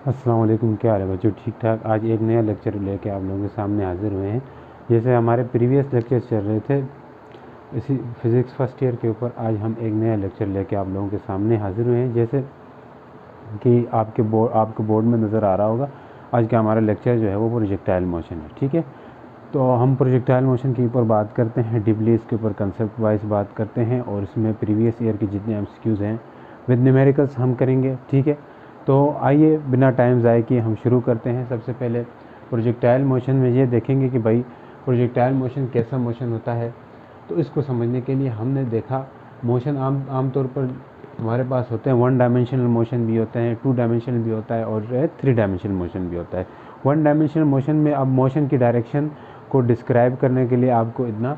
अस्सलाम वालेकुम, क्या हाल है बच्चों? ठीक ठाक। आज एक नया लेक्चर लेके आप लोगों के सामने हाज़िर हुए हैं। जैसे हमारे प्रीवियस लेक्चर चल रहे थे इसी फिज़िक्स फर्स्ट ईयर के ऊपर, आज हम एक नया लेक्चर लेके आप लोगों के सामने हाज़िर हुए हैं। जैसे कि आपके बोर्ड में नज़र आ रहा होगा, आज का हमारा लेक्चर जो है वो प्रोजेक्टाइल मोशन है। ठीक है, तो हम प्रोजेक्टाइल मोशन के ऊपर बात करते हैं, डीपली इसके ऊपर कंसेप्ट वाइज बात करते हैं, और इसमें प्रीवियस ईयर के जितने एमसीक्यूज़ हैं विद न्यूमेरिकल्स हम करेंगे। ठीक है, तो आइए बिना टाइम ज़ाय किए हम शुरू करते हैं। सबसे पहले प्रोजेक्टाइल मोशन में ये देखेंगे कि भाई प्रोजेक्टाइल मोशन कैसा मोशन होता है। तो इसको समझने के लिए हमने देखा मोशन आमतौर पर हमारे पास होते हैं, 1 डायमेंशनल मोशन भी होते हैं, 2 डायमेंशनल भी होता है, और 3 डायमेंशनल मोशन भी होता है। 1 डायमेंशनल मोशन में अब मोशन की डायरेक्शन को डिस्क्राइब करने के लिए आपको इतना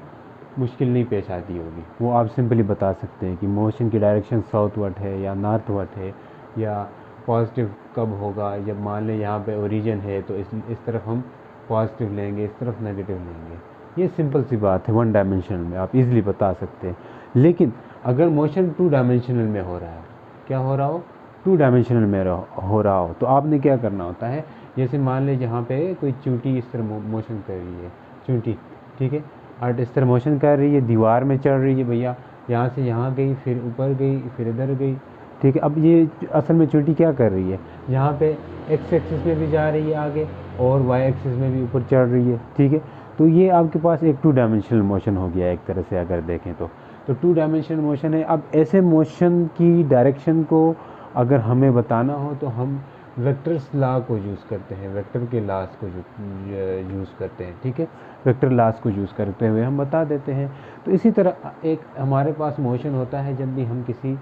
मुश्किल नहीं पेश आती होगी। वो आप सिंपली बता सकते हैं कि मोशन की डायरेक्शन साउथवर्ड है या नॉर्थवर्ड है, या पॉजिटिव कब होगा। जब मान लें यहाँ पे ओरिजिन है तो इस तरफ हम पॉजिटिव लेंगे, इस तरफ नेगेटिव लेंगे। ये सिंपल सी बात है, 1 डायमेंशनल में आप इजीली बता सकते हैं। लेकिन अगर मोशन 2 डायमेंशनल में हो रहा है, क्या हो रहा हो, 2 डायमेंशनल में हो रहा हो, तो आपने क्या करना होता है। जैसे मान लें यहाँ पे कोई चींटी इस तरह मोशन कर रही है, चींटी, ठीक है, आर्ट इस तरह मोशन कर रही है, दीवार में चढ़ रही है भैया, यहाँ से यहाँ गई, फिर ऊपर गई, फिर इधर गई। ठीक है, अब ये असल में चींटी क्या कर रही है, यहाँ पे एक्स एक्सिस में भी जा रही है आगे, और वाई एक्सिस में भी ऊपर चढ़ रही है। ठीक है, तो ये आपके पास एक 2 डायमेंशनल मोशन हो गया एक तरह से अगर देखें तो 2 डायमेंशनल मोशन है। अब ऐसे मोशन की डायरेक्शन को अगर हमें बताना हो तो हम वेक्टर्स लॉ को यूज़ करते हैं, वेक्टर के लॉस को यूज़ करते हैं। ठीक है, वेक्टर लॉस को यूज़ करते हुए हम बता देते हैं। तो इसी तरह एक हमारे पास मोशन होता है जब भी हम किसी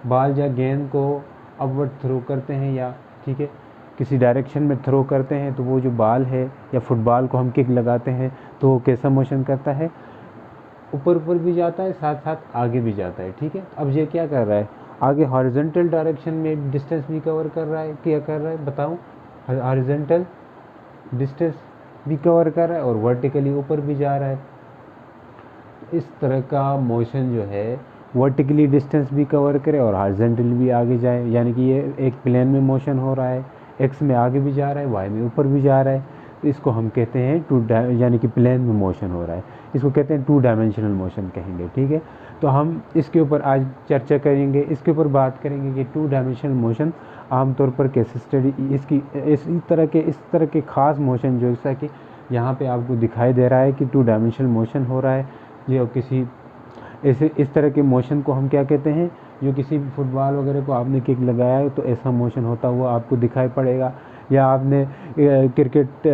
बॉल या गेंद को अपवर्ड थ्रो करते हैं, या ठीक है किसी डायरेक्शन में थ्रो करते हैं, तो वो जो बॉल है या फुटबॉल को हम किक लगाते हैं तो वो कैसा मोशन करता है, ऊपर ऊपर भी जाता है, साथ साथ आगे भी जाता है। ठीक है, अब ये क्या कर रहा है, आगे हॉरिजॉन्टल डायरेक्शन में डिस्टेंस भी कवर कर रहा है, क्या कर रहा है बताओ, हॉरिजॉन्टल डिस्टेंस भी कवर कर रहा है और वर्टिकली ऊपर भी जा रहा है। इस तरह का मोशन जो है वर्टिकली डिस्टेंस भी कवर करे और हॉरिजॉन्टली भी आगे जाए, यानी कि ये एक प्लेन में मोशन हो रहा है, एक्स में आगे भी जा रहा है, वाई में ऊपर भी जा रहा है। तो इसको हम कहते हैं यानी कि प्लेन में मोशन हो रहा है, इसको कहते हैं 2 डायमेंशनल मोशन कहेंगे। ठीक है, तो हम इसके ऊपर आज चर्चा करेंगे, इसके ऊपर बात करेंगे कि 2 डायमेंशनल मोशन आमतौर पर कैसे स्टडी, इसकी इस तरह के ख़ास मोशन जो जैसा कि यहाँ पे आपको दिखाई दे रहा है कि 2 डायमेंशनल मोशन हो रहा है, ये किसी इस तरह के मोशन को हम क्या कहते हैं, जो किसी फुटबॉल वगैरह को आपने किक लगाया है तो ऐसा मोशन होता हुआ आपको दिखाई पड़ेगा, या आपने क्रिकेट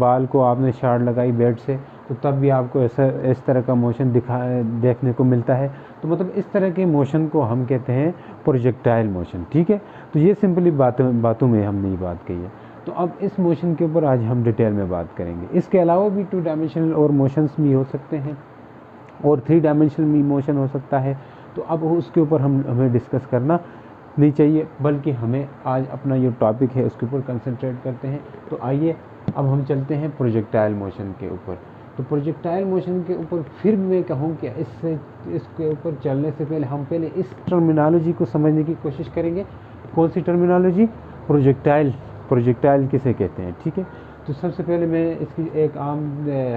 बॉल को आपने शॉट लगाई बैट से तो तब भी आपको ऐसा इस तरह का मोशन देखने को मिलता है। तो मतलब इस तरह के मोशन को हम कहते हैं प्रोजेक्टाइल मोशन। ठीक है, तो ये सिंपली बातों में हमने ये बात कही है। तो अब इस मोशन के ऊपर आज हम डिटेल में बात करेंगे। इसके अलावा भी 2 डायमेंशनल और मोशंस भी हो सकते हैं, और 3 डायमेंशनल में मोशन हो सकता है। तो अब उसके ऊपर हमें डिस्कस करना नहीं चाहिए, बल्कि हमें आज अपना जो टॉपिक है उसके ऊपर कंसंट्रेट करते हैं। तो आइए अब हम चलते हैं प्रोजेक्टाइल मोशन के ऊपर। तो प्रोजेक्टाइल मोशन के ऊपर फिर मैं कहूँ कि इसके ऊपर चलने से पहले हम पहले इस टर्मिनोलॉजी को समझने की कोशिश करेंगे। कौन सी टर्मिनोलॉजी? प्रोजेक्टाइल किसे कहते हैं। ठीक है, तो सबसे पहले मैं इसकी एक आम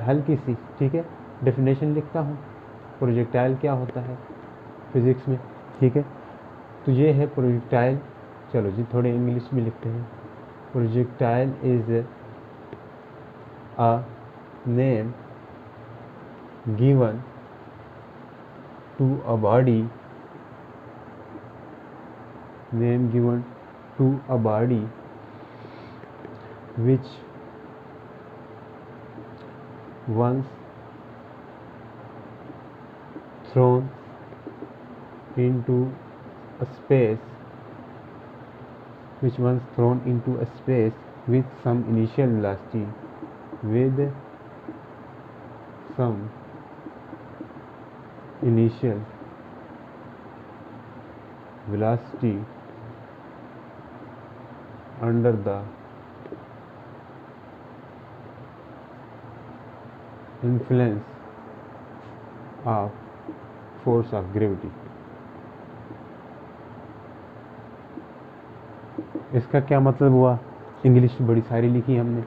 हल्की सी, ठीक है, डेफिनेशन लिखता हूँ। प्रोजेक्टाइल क्या होता है फिज़िक्स में, ठीक है, तो ये है प्रोजेक्टाइल। चलो जी थोड़े इंग्लिश में लिखते हैं। Projectile is a name given to a body, name given to a body which once thrown into a space with some initial velocity under the influence of force of gravity। इसका क्या मतलब हुआ? English बड़ी सारी लिखी हमने।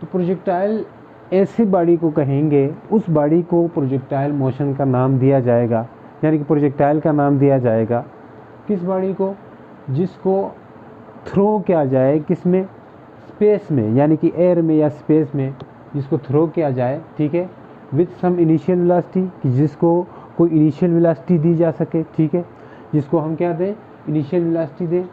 तो projectile ऐसी बॉडी को कहेंगे, उस बॉडी को प्रोजेक्टाइल मोशन का नाम दिया जाएगा, यानी कि प्रोजेक्टाइल का नाम दिया जाएगा किस बॉडी को, जिसको थ्रो किया जाए किस में, स्पेस में, यानी कि एयर में या स्पेस में, जिसको थ्रो किया जाए, ठीक है, विथ सम इनिशियल वेलोसिटी, कि जिसको कोई इनिशियल वेलोसिटी दी जा सके, ठीक है, जिसको हम क्या दें, इनिशियल वेलोसिटी दें,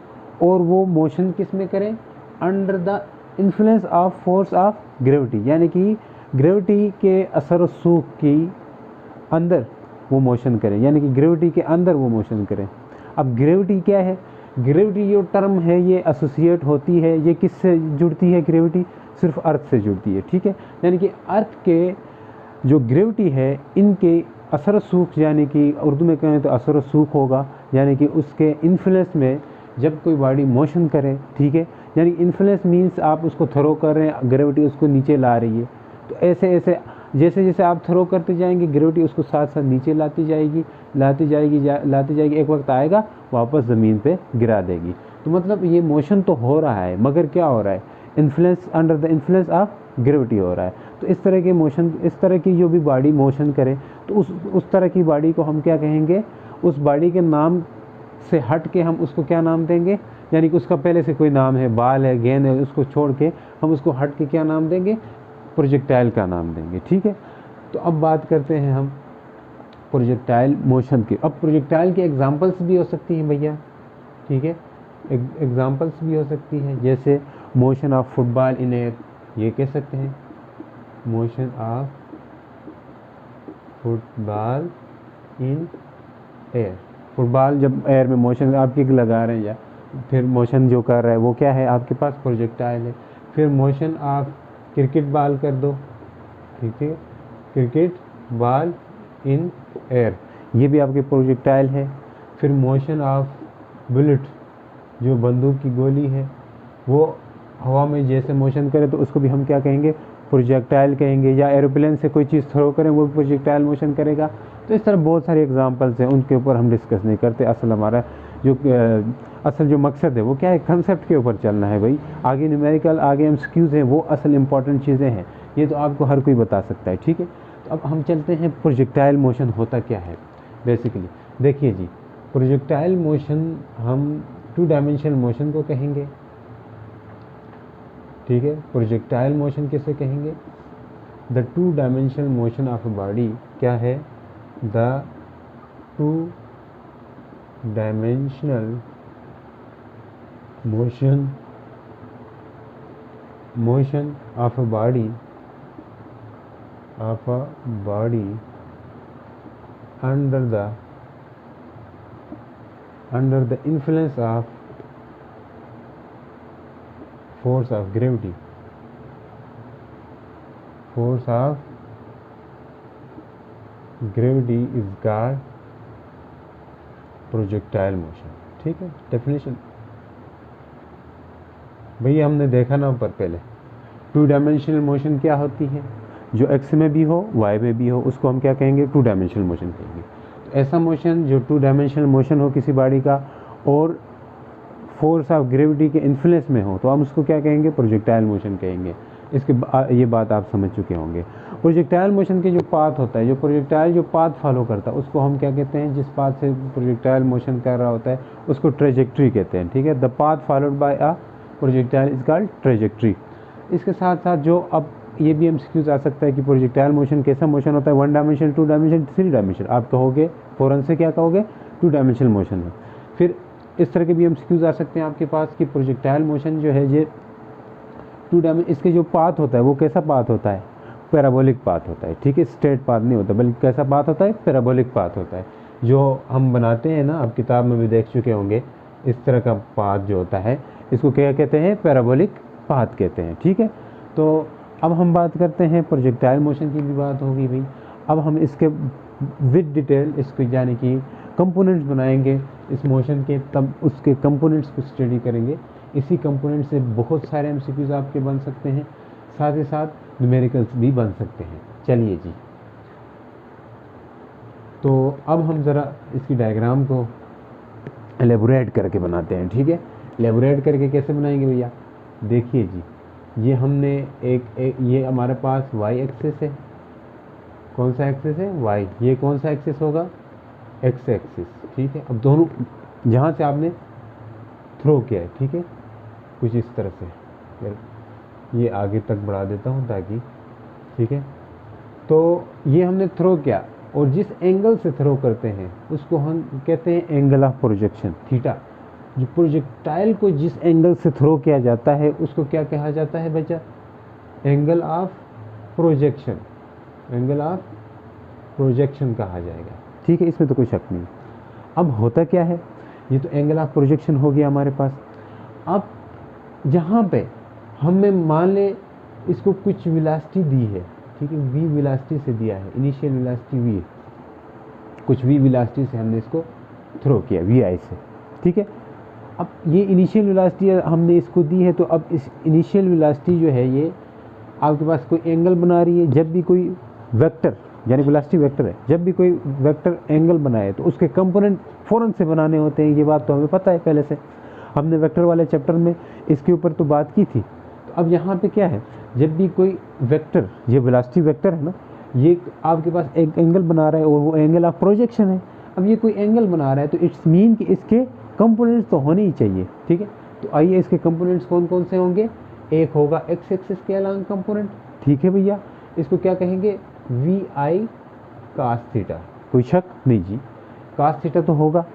और वो मोशन किस में करें, under the influence of force of gravity, यानी कि ग्रेविटी के असर और सूख की अंदर वो मोशन करें, यानी कि ग्रेविटी के अंदर वो मोशन करें। अब ग्रेविटी क्या है, ग्रेविटी जो टर्म है ये एसोसिएट होती है, ये किससे जुड़ती है, ग्रेविटी सिर्फ अर्थ से जुड़ती है, ठीक है, यानी कि अर्थ के जो ग्रेविटी है इनके असर सूख, यानी कि उर्दू में कहें तो असर सूख होगा, यानी कि उसके इन्फ्लुएंस में जब कोई बॉडी मोशन करे, ठीक है, यानी इन्फ्लुएंस मीन्स आप उसको थ्रो कर रहे हैं, ग्रेविटी उसको नीचे ला रही है, तो ऐसे ऐसे जैसे जैसे आप थ्रो करते जाएंगे ग्रेविटी उसको साथ साथ नीचे लाती जाएगी, एक वक्त आएगा वापस ज़मीन पे गिरा देगी। तो मतलब ये मोशन तो हो रहा है, मगर क्या हो रहा है, influence, under the influence of gravity हो रहा है। तो इस तरह के मोशन, इस तरह की जो भी बॉडी मोशन करे तो उस तरह की बॉडी को हम क्या कहेंगे, उस बॉडी के नाम से हट के हम उसको क्या नाम देंगे, यानी कि उसका पहले से कोई नाम है, बाल है, गेंद है, उसको छोड़ के हम उसको हट के क्या नाम देंगे, प्रोजेक्टाइल का नाम देंगे, ठीक है। तो अब बात करते हैं हम प्रोजेक्टाइल मोशन की। अब प्रोजेक्टाइल की एग्जांपल्स भी हो सकती हैं भैया, ठीक है, एग्जांपल्स भी हो सकती हैं, जैसे motion of football in air, ये कह सकते हैं motion of football in air. Football जब एयर में मोशन आप किक लगा रहे हैं या फिर मोशन जो कर रहा है वो क्या है, आपके पास प्रोजेक्टाइल है। फिर मोशन ऑफ क्रिकेट बॉल कर दो, ठीक है, क्रिकेट बॉल इन एयर, ये भी आपके प्रोजेक्टाइल है। फिर मोशन ऑफ बुलेट, जो बंदूक की गोली है वो हवा में जैसे मोशन करे तो उसको भी हम क्या कहेंगे, प्रोजेक्टाइल कहेंगे। या एरोप्लेन से कोई चीज़ थ्रो करें वो प्रोजेक्टाइल मोशन करेगा। तो इस तरह बहुत सारे एग्जांपल्स हैं, उनके ऊपर हम डिस्कस नहीं करते। असल जो मकसद है वो क्या है, कंसेप्ट के ऊपर चलना है भाई। आगे न्यूमेरिकल, आगे एमसीक्यूज़ हैं, वो असल इंपॉर्टेंट चीज़ें हैं, ये तो आपको हर कोई बता सकता है, ठीक है। तो अब हम चलते हैं प्रोजेक्टाइल मोशन होता क्या है बेसिकली। देखिए जी, प्रोजेक्टाइल मोशन हम 2 डायमेंशनल मोशन को कहेंगे, ठीक है। प्रोजेक्टाइल मोशन किसे कहेंगे, the 2 dimensional motion of a body क्या है, the 2 dimensional motion of a body under the influence of force of gravity is called projectile motion, ठीक है। डेफिनेशन भैया हमने देखा ना ऊपर पहले, 2 डायमेंशनल मोशन क्या होती है, जो एक्स में भी हो वाई में भी हो उसको हम क्या कहेंगे, 2 डायमेंशनल मोशन कहेंगे। तो ऐसा मोशन जो 2 डायमेंशनल मोशन हो किसी बॉडी का और फोर्स ऑफ ग्रेविटी के इन्फ्लुएंस में हो तो हम उसको क्या कहेंगे, प्रोजेक्टाइल मोशन कहेंगे। ये बात आप समझ चुके होंगे। प्रोजेक्टाइल मोशन के जो पाथ होता है, जो प्रोजेक्टाइल जो पाथ फॉलो करता है उसको हम क्या कहते हैं, जिस पाथ से प्रोजेक्टाइल मोशन कर रहा होता है उसको ट्रेजेक्ट्री कहते हैं, ठीक है। The path followed by a projectile is called trajectory. इसके साथ साथ जो अब ये भी एमसीक्यूज आ सकता है कि प्रोजेक्टाइल मोशन कैसा मोशन होता है, 1 डायमेंशन, 2 डायमेंशन, 3 डायमेंशन। आप कहोगे फ़ौरन से क्या कहोगे, 2 डायमेंशनल मोशन है। फिर इस तरह के भी एमसीक्यूज आ सकते हैं आपके पास कि प्रोजेक्टाइल मोशन जो है ये 2 डायमेंशन, इसके जो पाथ होता है वो कैसा पाथ होता है, पैराबोलिक पाथ होता है, ठीक है। स्ट्रेट पाथ नहीं होता बल्कि कैसा पाथ होता है, पैराबोलिक पाथ होता है। जो हम बनाते हैं ना, आप किताब में भी देख चुके होंगे, इस तरह का पाथ जो होता है इसको क्या कहते हैं, पैराबोलिक पाथ कहते हैं, ठीक है। तो अब हम बात करते हैं प्रोजेक्टाइल मोशन की भी बात होगी भाई। अब हम इसके विद डिटेल इसको यानी कि कंपोनेंट्स बनाएंगे इस मोशन के, तब उसके कंपोनेंट्स को स्टडी करेंगे। इसी कंपोनेंट से बहुत सारे एमसीक्यूज आपके बन सकते हैं, साथ ही साथ न्यूमेरिकल्स भी बन सकते हैं। चलिए जी, तो अब हम ज़रा इसकी डायग्राम को एलेबोरेट करके बनाते हैं, ठीक है। एलेबोरेट करके कैसे बनाएंगे भैया, देखिए जी, ये हमने एक ये हमारे पास वाई एक्सिस है। कौन सा एक्सिस है? वाई। ये कौन सा एक्सिस होगा? X axis. ठीक है, अब दोनों जहाँ से आपने थ्रो किया है, ठीक है, कुछ इस तरह से ये आगे तक बढ़ा देता हूँ ताकि, ठीक है, तो ये हमने थ्रो किया और जिस एंगल से थ्रो करते हैं उसको हम कहते हैं एंगल ऑफ प्रोजेक्शन, थीटा। जो प्रोजेक्टाइल को जिस एंगल से थ्रो किया जाता है उसको क्या कहा जाता है बच्चा? Angle of projection. Angle of projection कहा जाएगा। ठीक है, इसमें तो कोई शक नहीं। अब होता क्या है, ये तो एंगल ऑफ प्रोजेक्शन हो गया हमारे पास। अब जहाँ पे हमें मान ले इसको कुछ वेलोसिटी दी है, ठीक है, v वेलोसिटी से दिया है, इनिशियल वेलोसिटी v, कुछ v वेलोसिटी से हमने इसको थ्रो किया vi से, ठीक है। अब ये इनिशियल वेलोसिटी हमने इसको दी है, तो अब इस इनिशियल वेलोसिटी जो है ये आपके पास कोई एंगल बना रही है। जब भी कोई वेक्टर, यानी वेलोसिटी वेक्टर है, जब भी कोई वेक्टर एंगल बनाए तो उसके कंपोनेंट फ़ौरन से बनाने होते हैं। ये बात तो हमें पता है पहले से, हमने वेक्टर वाले चैप्टर में इसके ऊपर तो बात की थी। तो अब यहाँ पे क्या है, जब भी कोई वेक्टर, ये वेलोसिटी वेक्टर है ना, ये आपके पास एक एंगल बना रहा है और वो एंगल ऑफ प्रोजेक्शन है। अब ये कोई एंगल बना रहा है तो इट्स मीन कि इसके कंपोनेंट्स तो होने ही चाहिए, ठीक है। तो आइए इसके कंपोनेंट्स कौन कौन से होंगे। एक होगा एक्स एक्सिस के अलॉन्ग कंपोनेंट, ठीक है भैया, इसको क्या कहेंगे? V i cos theta. कोई शक नहीं जी, कास थीटा तो होगा।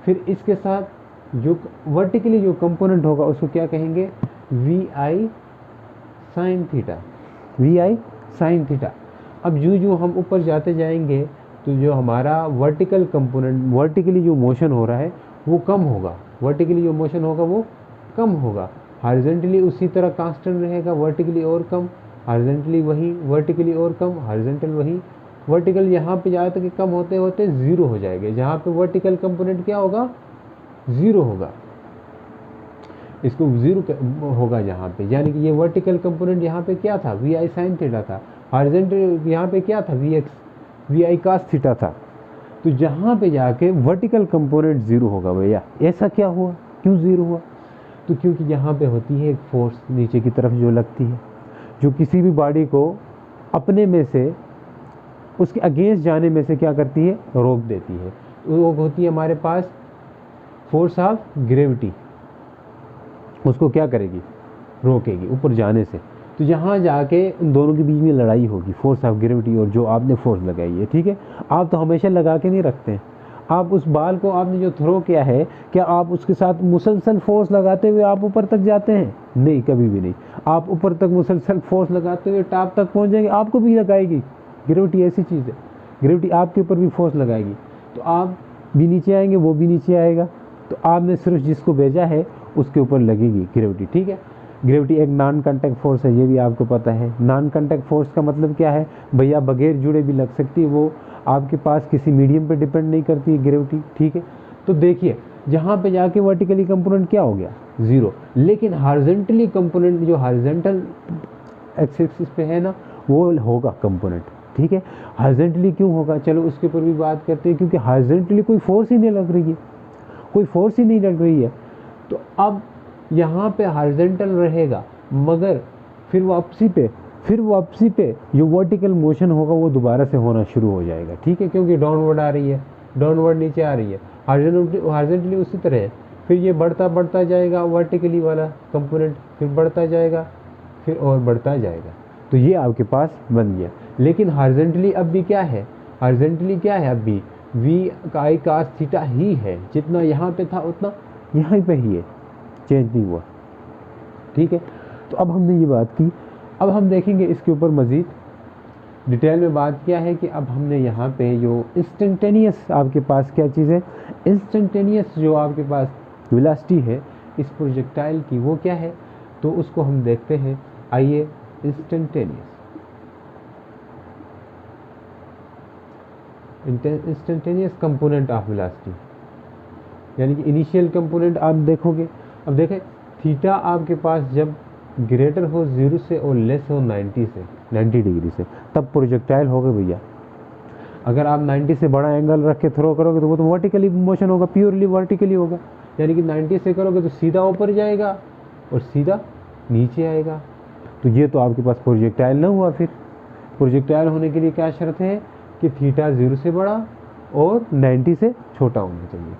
फिर इसके साथ जो वर्टिकली जो कंपोनेंट होगा उसको क्या कहेंगे? V i sine theta. V i sine theta. अब जो हम ऊपर जाते जाएंगे तो जो हमारा वर्टिकल कंपोनेंट, वर्टिकली जो मोशन हो रहा है वो कम होगा, वर्टिकली जो मोशन होगा वो कम होगा। हॉरिजॉन्टली उसी तरह कांस्टेंट रहेगा, वर्टिकली और कम, हॉरिजॉन्टली वही, वर्टिकली और कम, हॉरिजॉन्टल वही। वर्टिकल यहाँ पे जहाँ तक कम होते होते ज़ीरो हो जाएंगे, जहाँ पे वर्टिकल कंपोनेंट क्या होगा? ज़ीरो होगा। इसको ज़ीरो होगा यहाँ पे, यानी कि ये वर्टिकल कंपोनेंट यहाँ पे क्या था? वी आई साइन थीटा था। हॉरिजॉन्टल यहाँ पे क्या था? वी आई कास थीटा था। तो जहाँ पे जाके वर्टिकल कंपोनेंट ज़ीरो होगा भैया। ऐसा क्या हुआ, क्यों ज़ीरो हुआ? तो क्योंकि यहाँ पे होती है एक फोर्स नीचे की तरफ जो लगती है, जो किसी भी बॉडी को अपने में से उसके अगेंस्ट जाने में से क्या करती है? रोक देती है। वो होती है हमारे पास फोर्स ऑफ ग्रेविटी, उसको क्या करेगी? रोकेगी ऊपर जाने से। तो यहाँ जाके उन दोनों के बीच में लड़ाई होगी, फोर्स ऑफ ग्रेविटी और जो आपने फोर्स लगाई है, ठीक है। आप तो हमेशा लगा के नहीं रखते हैं, आप उस बाल को आपने जो थ्रो किया है, क्या आप उसके साथ मुसलसल फोर्स लगाते हुए आप ऊपर तक जाते हैं? नहीं, कभी भी नहीं। आप ऊपर तक मुसलसल फोर्स लगाते हुए टॉप तक पहुँच जाएंगे, आपको भी लगाएगी ग्रेविटी। ऐसी चीज़ है, ग्रेविटी आपके ऊपर भी फोर्स लगाएगी, तो आप भी नीचे आएंगे, वो भी नीचे आएगा। तो आपने सिर्फ जिसको भेजा है उसके ऊपर लगेगी ग्रेविटी, ठीक है। ग्रेविटी एक नॉन कांटेक्ट फोर्स है, ये भी आपको पता है। नॉन कांटेक्ट फोर्स का मतलब क्या है भैया? बगैर जुड़े भी लग सकती है, वो आपके पास किसी मीडियम पे डिपेंड नहीं करती है ग्रेविटी, ठीक है। तो देखिए जहाँ पे जाके वर्टिकली कंपोनेंट क्या हो गया? ज़ीरो। लेकिन हॉरिजॉन्टली कंपोनेंट जो हॉरिजॉन्टल एक्स एक्सिस पे है ना, वो होगा कंपोनेंट, ठीक है। हॉरिजॉन्टली क्यों होगा? चलो उसके ऊपर भी बात करते हैं, क्योंकि हॉरिजॉन्टली कोई फोर्स ही नहीं लग रही है, कोई फोर्स ही नहीं लग रही है। तो अब यहाँ पे हॉरिजॉन्टल रहेगा, मगर फिर वापसी पे जो वर्टिकल मोशन होगा वो दोबारा से होना शुरू हो जाएगा, ठीक है, क्योंकि डाउनवर्ड आ रही है, डाउनवर्ड नीचे आ रही है। हॉरिजॉन्टली उसी तरह है। फिर ये बढ़ता जाएगा वर्टिकली वाला कंपोनेंट, फिर बढ़ता जाएगा, फिर और बढ़ता जाएगा। तो ये आपके पास बन गया। लेकिन हॉरिजॉन्टली अब भी क्या है? हॉरिजॉन्टली क्या है? अब भी वी आई कास थीटा ही है, जितना यहाँ पे था उतना यहाँ पे ही है, चेंज नहीं हुआ, ठीक है। तो अब हमने ये बात की, अब हम देखेंगे इसके ऊपर मज़ीद डिटेल में बात किया है कि अब हमने यहाँ पे जो इंस्टेंटेनियस आपके पास क्या चीज़ है? इंस्टेंटेनियस जो आपके पास वेलोसिटी है इस प्रोजेक्टाइल की, वो क्या है? तो उसको हम देखते हैं। आइए, इंस्टेंटेनियस कंपोनेंट ऑफ वेलोसिटी, यानी कि इनिशियल कंपोनेंट आप देखोगे। अब देखें थीटा आपके पास जब ग्रेटर हो 0 से और लेस हो 90 डिग्री से, तब प्रोजेक्टाइल होगा भैया। अगर आप 90 से बड़ा एंगल रख के थ्रो करोगे तो वो तो वर्टिकली मोशन होगा, प्योरली वर्टिकली होगा, यानी कि 90 से करोगे तो सीधा ऊपर जाएगा और सीधा नीचे आएगा। तो ये तो आपके पास प्रोजेक्टाइल ना हुआ। फिर प्रोजेक्टाइल होने के लिए क्या शर्त है कि थीटा 0 से बड़ा और 90 से छोटा होना चाहिए।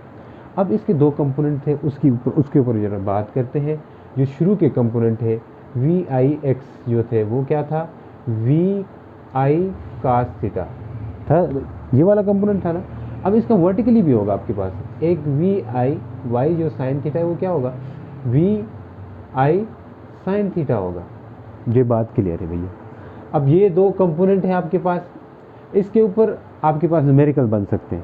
अब इसके दो कंपोनेंट थे, उसके ऊपर जरा बात करते हैं। जो शुरू के कंपोनेंट है वी आई एक्स जो थे वो क्या था, वी आई कास थीटा था, ये वाला कंपोनेंट था ना। अब इसका वर्टिकली भी होगा आपके पास, एक वी आई वाई जो साइन थीटा है वो क्या होगा, वी आई साइन थीटा होगा। ये बात क्लियर है भैया। अब ये दो कंपोनेंट है आपके पास, इसके ऊपर आपके पास न्यूमेरिकल बन सकते हैं,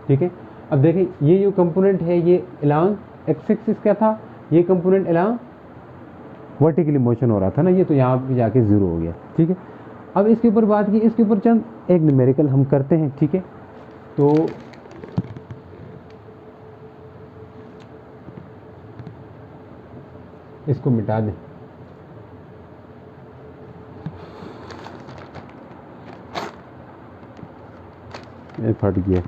ठीक है। अब देखें ये जो कंपोनेंट है ये अलोंग एक्स एक्सिस क्या था, ये कंपोनेंट अलोंग वर्टिकली मोशन हो रहा था ना, ये तो यहाँ पे जाके 0 हो गया, ठीक है। अब इसके ऊपर बात की, इसके ऊपर चंद एक न्यूमेरिकल हम करते हैं, ठीक है। तो इसको मिटा दें, ये फट गया।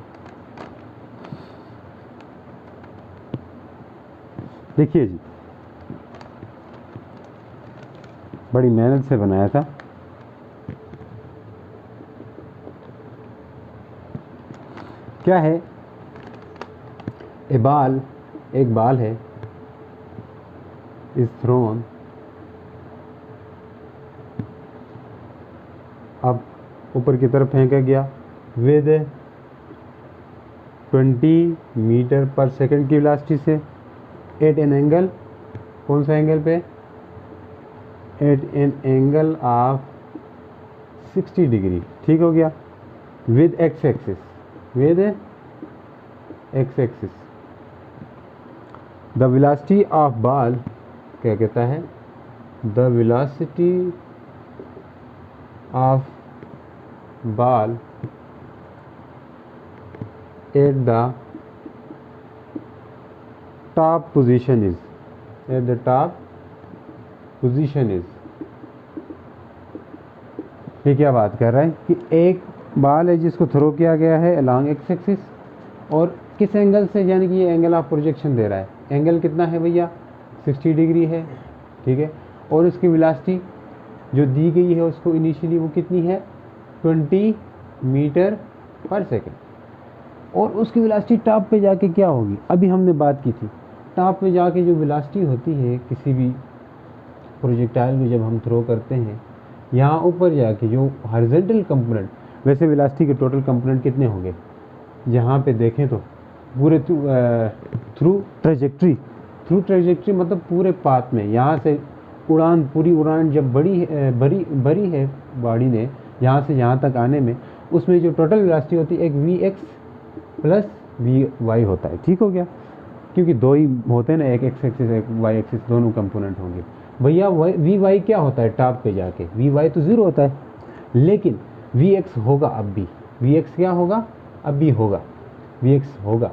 देखिए जी, बड़ी मेहनत से बनाया था। क्या है, एक बाल है, इज थ्रोन अब ऊपर की तरफ फेंका गया विद 20 मीटर पर सेकंड की वेलोसिटी से एट एन एंगल, कौन सा एंगल पे, at an angle of 60 degree, ठीक हो गया, with x axis, with x axis. The velocity of ball क्या कहता है, the velocity of ball at the top position is, at the top position is. ये क्या बात कर रहा है कि एक बॉल है जिसको थ्रो किया गया है अलोंग एक्स एक्सिस, और किस एंगल से, यानी कि ये एंगल ऑफ प्रोजेक्शन दे रहा है। एंगल कितना है भैया, 60 डिग्री है, ठीक है। और उसकी वेलोसिटी जो दी गई है उसको इनिशियली वो कितनी है, 20 मीटर पर सेकेंड। और उसकी वेलोसिटी टॉप पे जाके क्या होगी, अभी हमने बात की थी, टॉप पे जाके जो वेलोसिटी होती है किसी भी प्रोजेक्टाइल में जब हम थ्रो करते हैं, यहाँ ऊपर जाके जो हॉरिजॉन्टल कंपोनेंट, वैसे वेलोसिटी के टोटल कंपोनेंट कितने होंगे, यहाँ पे देखें तो पूरे थ्रू ट्रेजेक्ट्री मतलब पूरे पाथ में, यहाँ से उड़ान, पूरी उड़ान जब बड़ी है बॉडी ने यहाँ से यहाँ तक आने में, उसमें जो टोटल वेलोसिटी होती है एक v x plus v y होता है, ठीक हो गया। क्योंकि दो ही होते हैं ना, एक एक्स एक्सिस एक वाई एक्सिस, दोनों कंपोनेंट होंगे। भैया वी वाई क्या होता है टॉप पे जाके, वी वाई तो 0 होता है, लेकिन वी एक्स होगा अब भी, वी एक्स क्या होगा, अब भी होगा, वी एक्स होगा।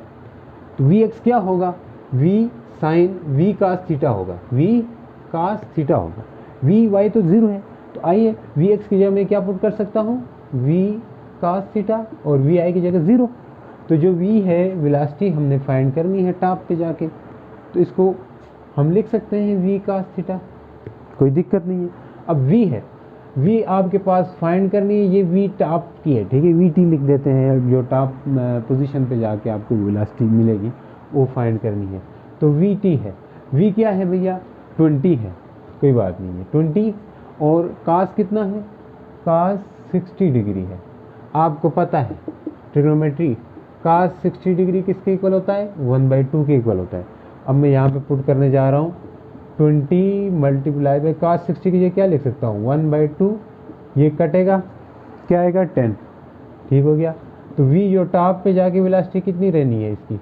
तो वी एक्स क्या होगा, v sine v cos theta होगा, वी कास थीटा होगा। वी वाई तो 0 है, तो आइए वी एक्स की जगह मैं क्या पुट कर सकता हूँ, वी कास थीटा, और वी आई की जगह 0। तो जो वी है वेलोसिटी हमने फाइंड करनी है टॉप पे जाके, तो इसको हम लिख सकते हैं वी कास थीटा, कोई दिक्कत नहीं है। अब वी है, वी आपके पास फाइंड करनी है, ये वी टॉप की है, ठीक है, वी टी लिख देते हैं, जो टॉप पोजीशन पे जाके आपको वेलोसिटी मिलेगी वो फाइंड करनी है। तो वी टी है, वी क्या है भैया, 20 है, कोई बात नहीं है 20, और कास कितना है, कास 60 डिग्री है। आपको पता है ट्रिग्नोमेट्री, कास 60 डिग्री किसके इक्वल होता है, 1/2 के इक्वल होता है। अब मैं यहाँ पे पुट करने जा रहा हूँ 20 मल्टीप्लाई बाई कास 60 की जगह क्या लिख सकता हूँ, 1/2, ये कटेगा क्या आएगा 10, ठीक हो गया। तो वी जो टॉप पे जाके वेलोसिटी कितनी रहनी है इसकी,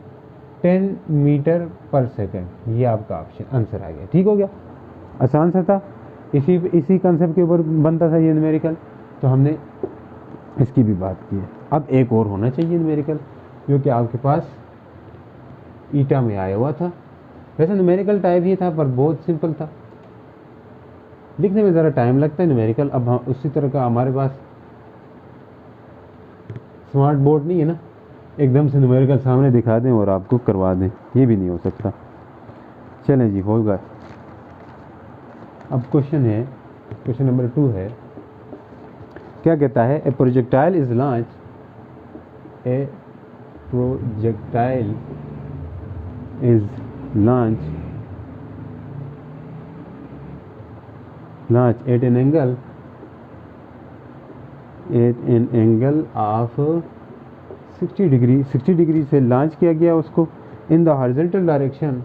10 मीटर पर सेकेंड। ये आपका ऑप्शन आंसर आ गया, ठीक हो गया, आसान सा था। इसी कंसेप्ट के ऊपर बनता था ये न्यूमेरिकल, तो हमने इसकी भी बात की है। अब एक और होना चाहिए न्यूमेरिकल जो कि आपके पास ईटा में आया हुआ था, वैसे न्यूमेरिकल टाइप ही था पर बहुत सिंपल था, लिखने में ज़रा टाइम लगता है न्यूमेरिकल। अब उसी तरह का हमारे पास स्मार्ट बोर्ड नहीं है ना, एकदम से न्यूमेरिकल सामने दिखा दें और आपको करवा दें, ये भी नहीं हो सकता। चलें जी, होगा। अब क्वेश्चन नंबर 2 है, क्या कहता है, ए projectile is launch at an angle of 60 degree से लॉन्च किया गया उसको in the horizontal direction,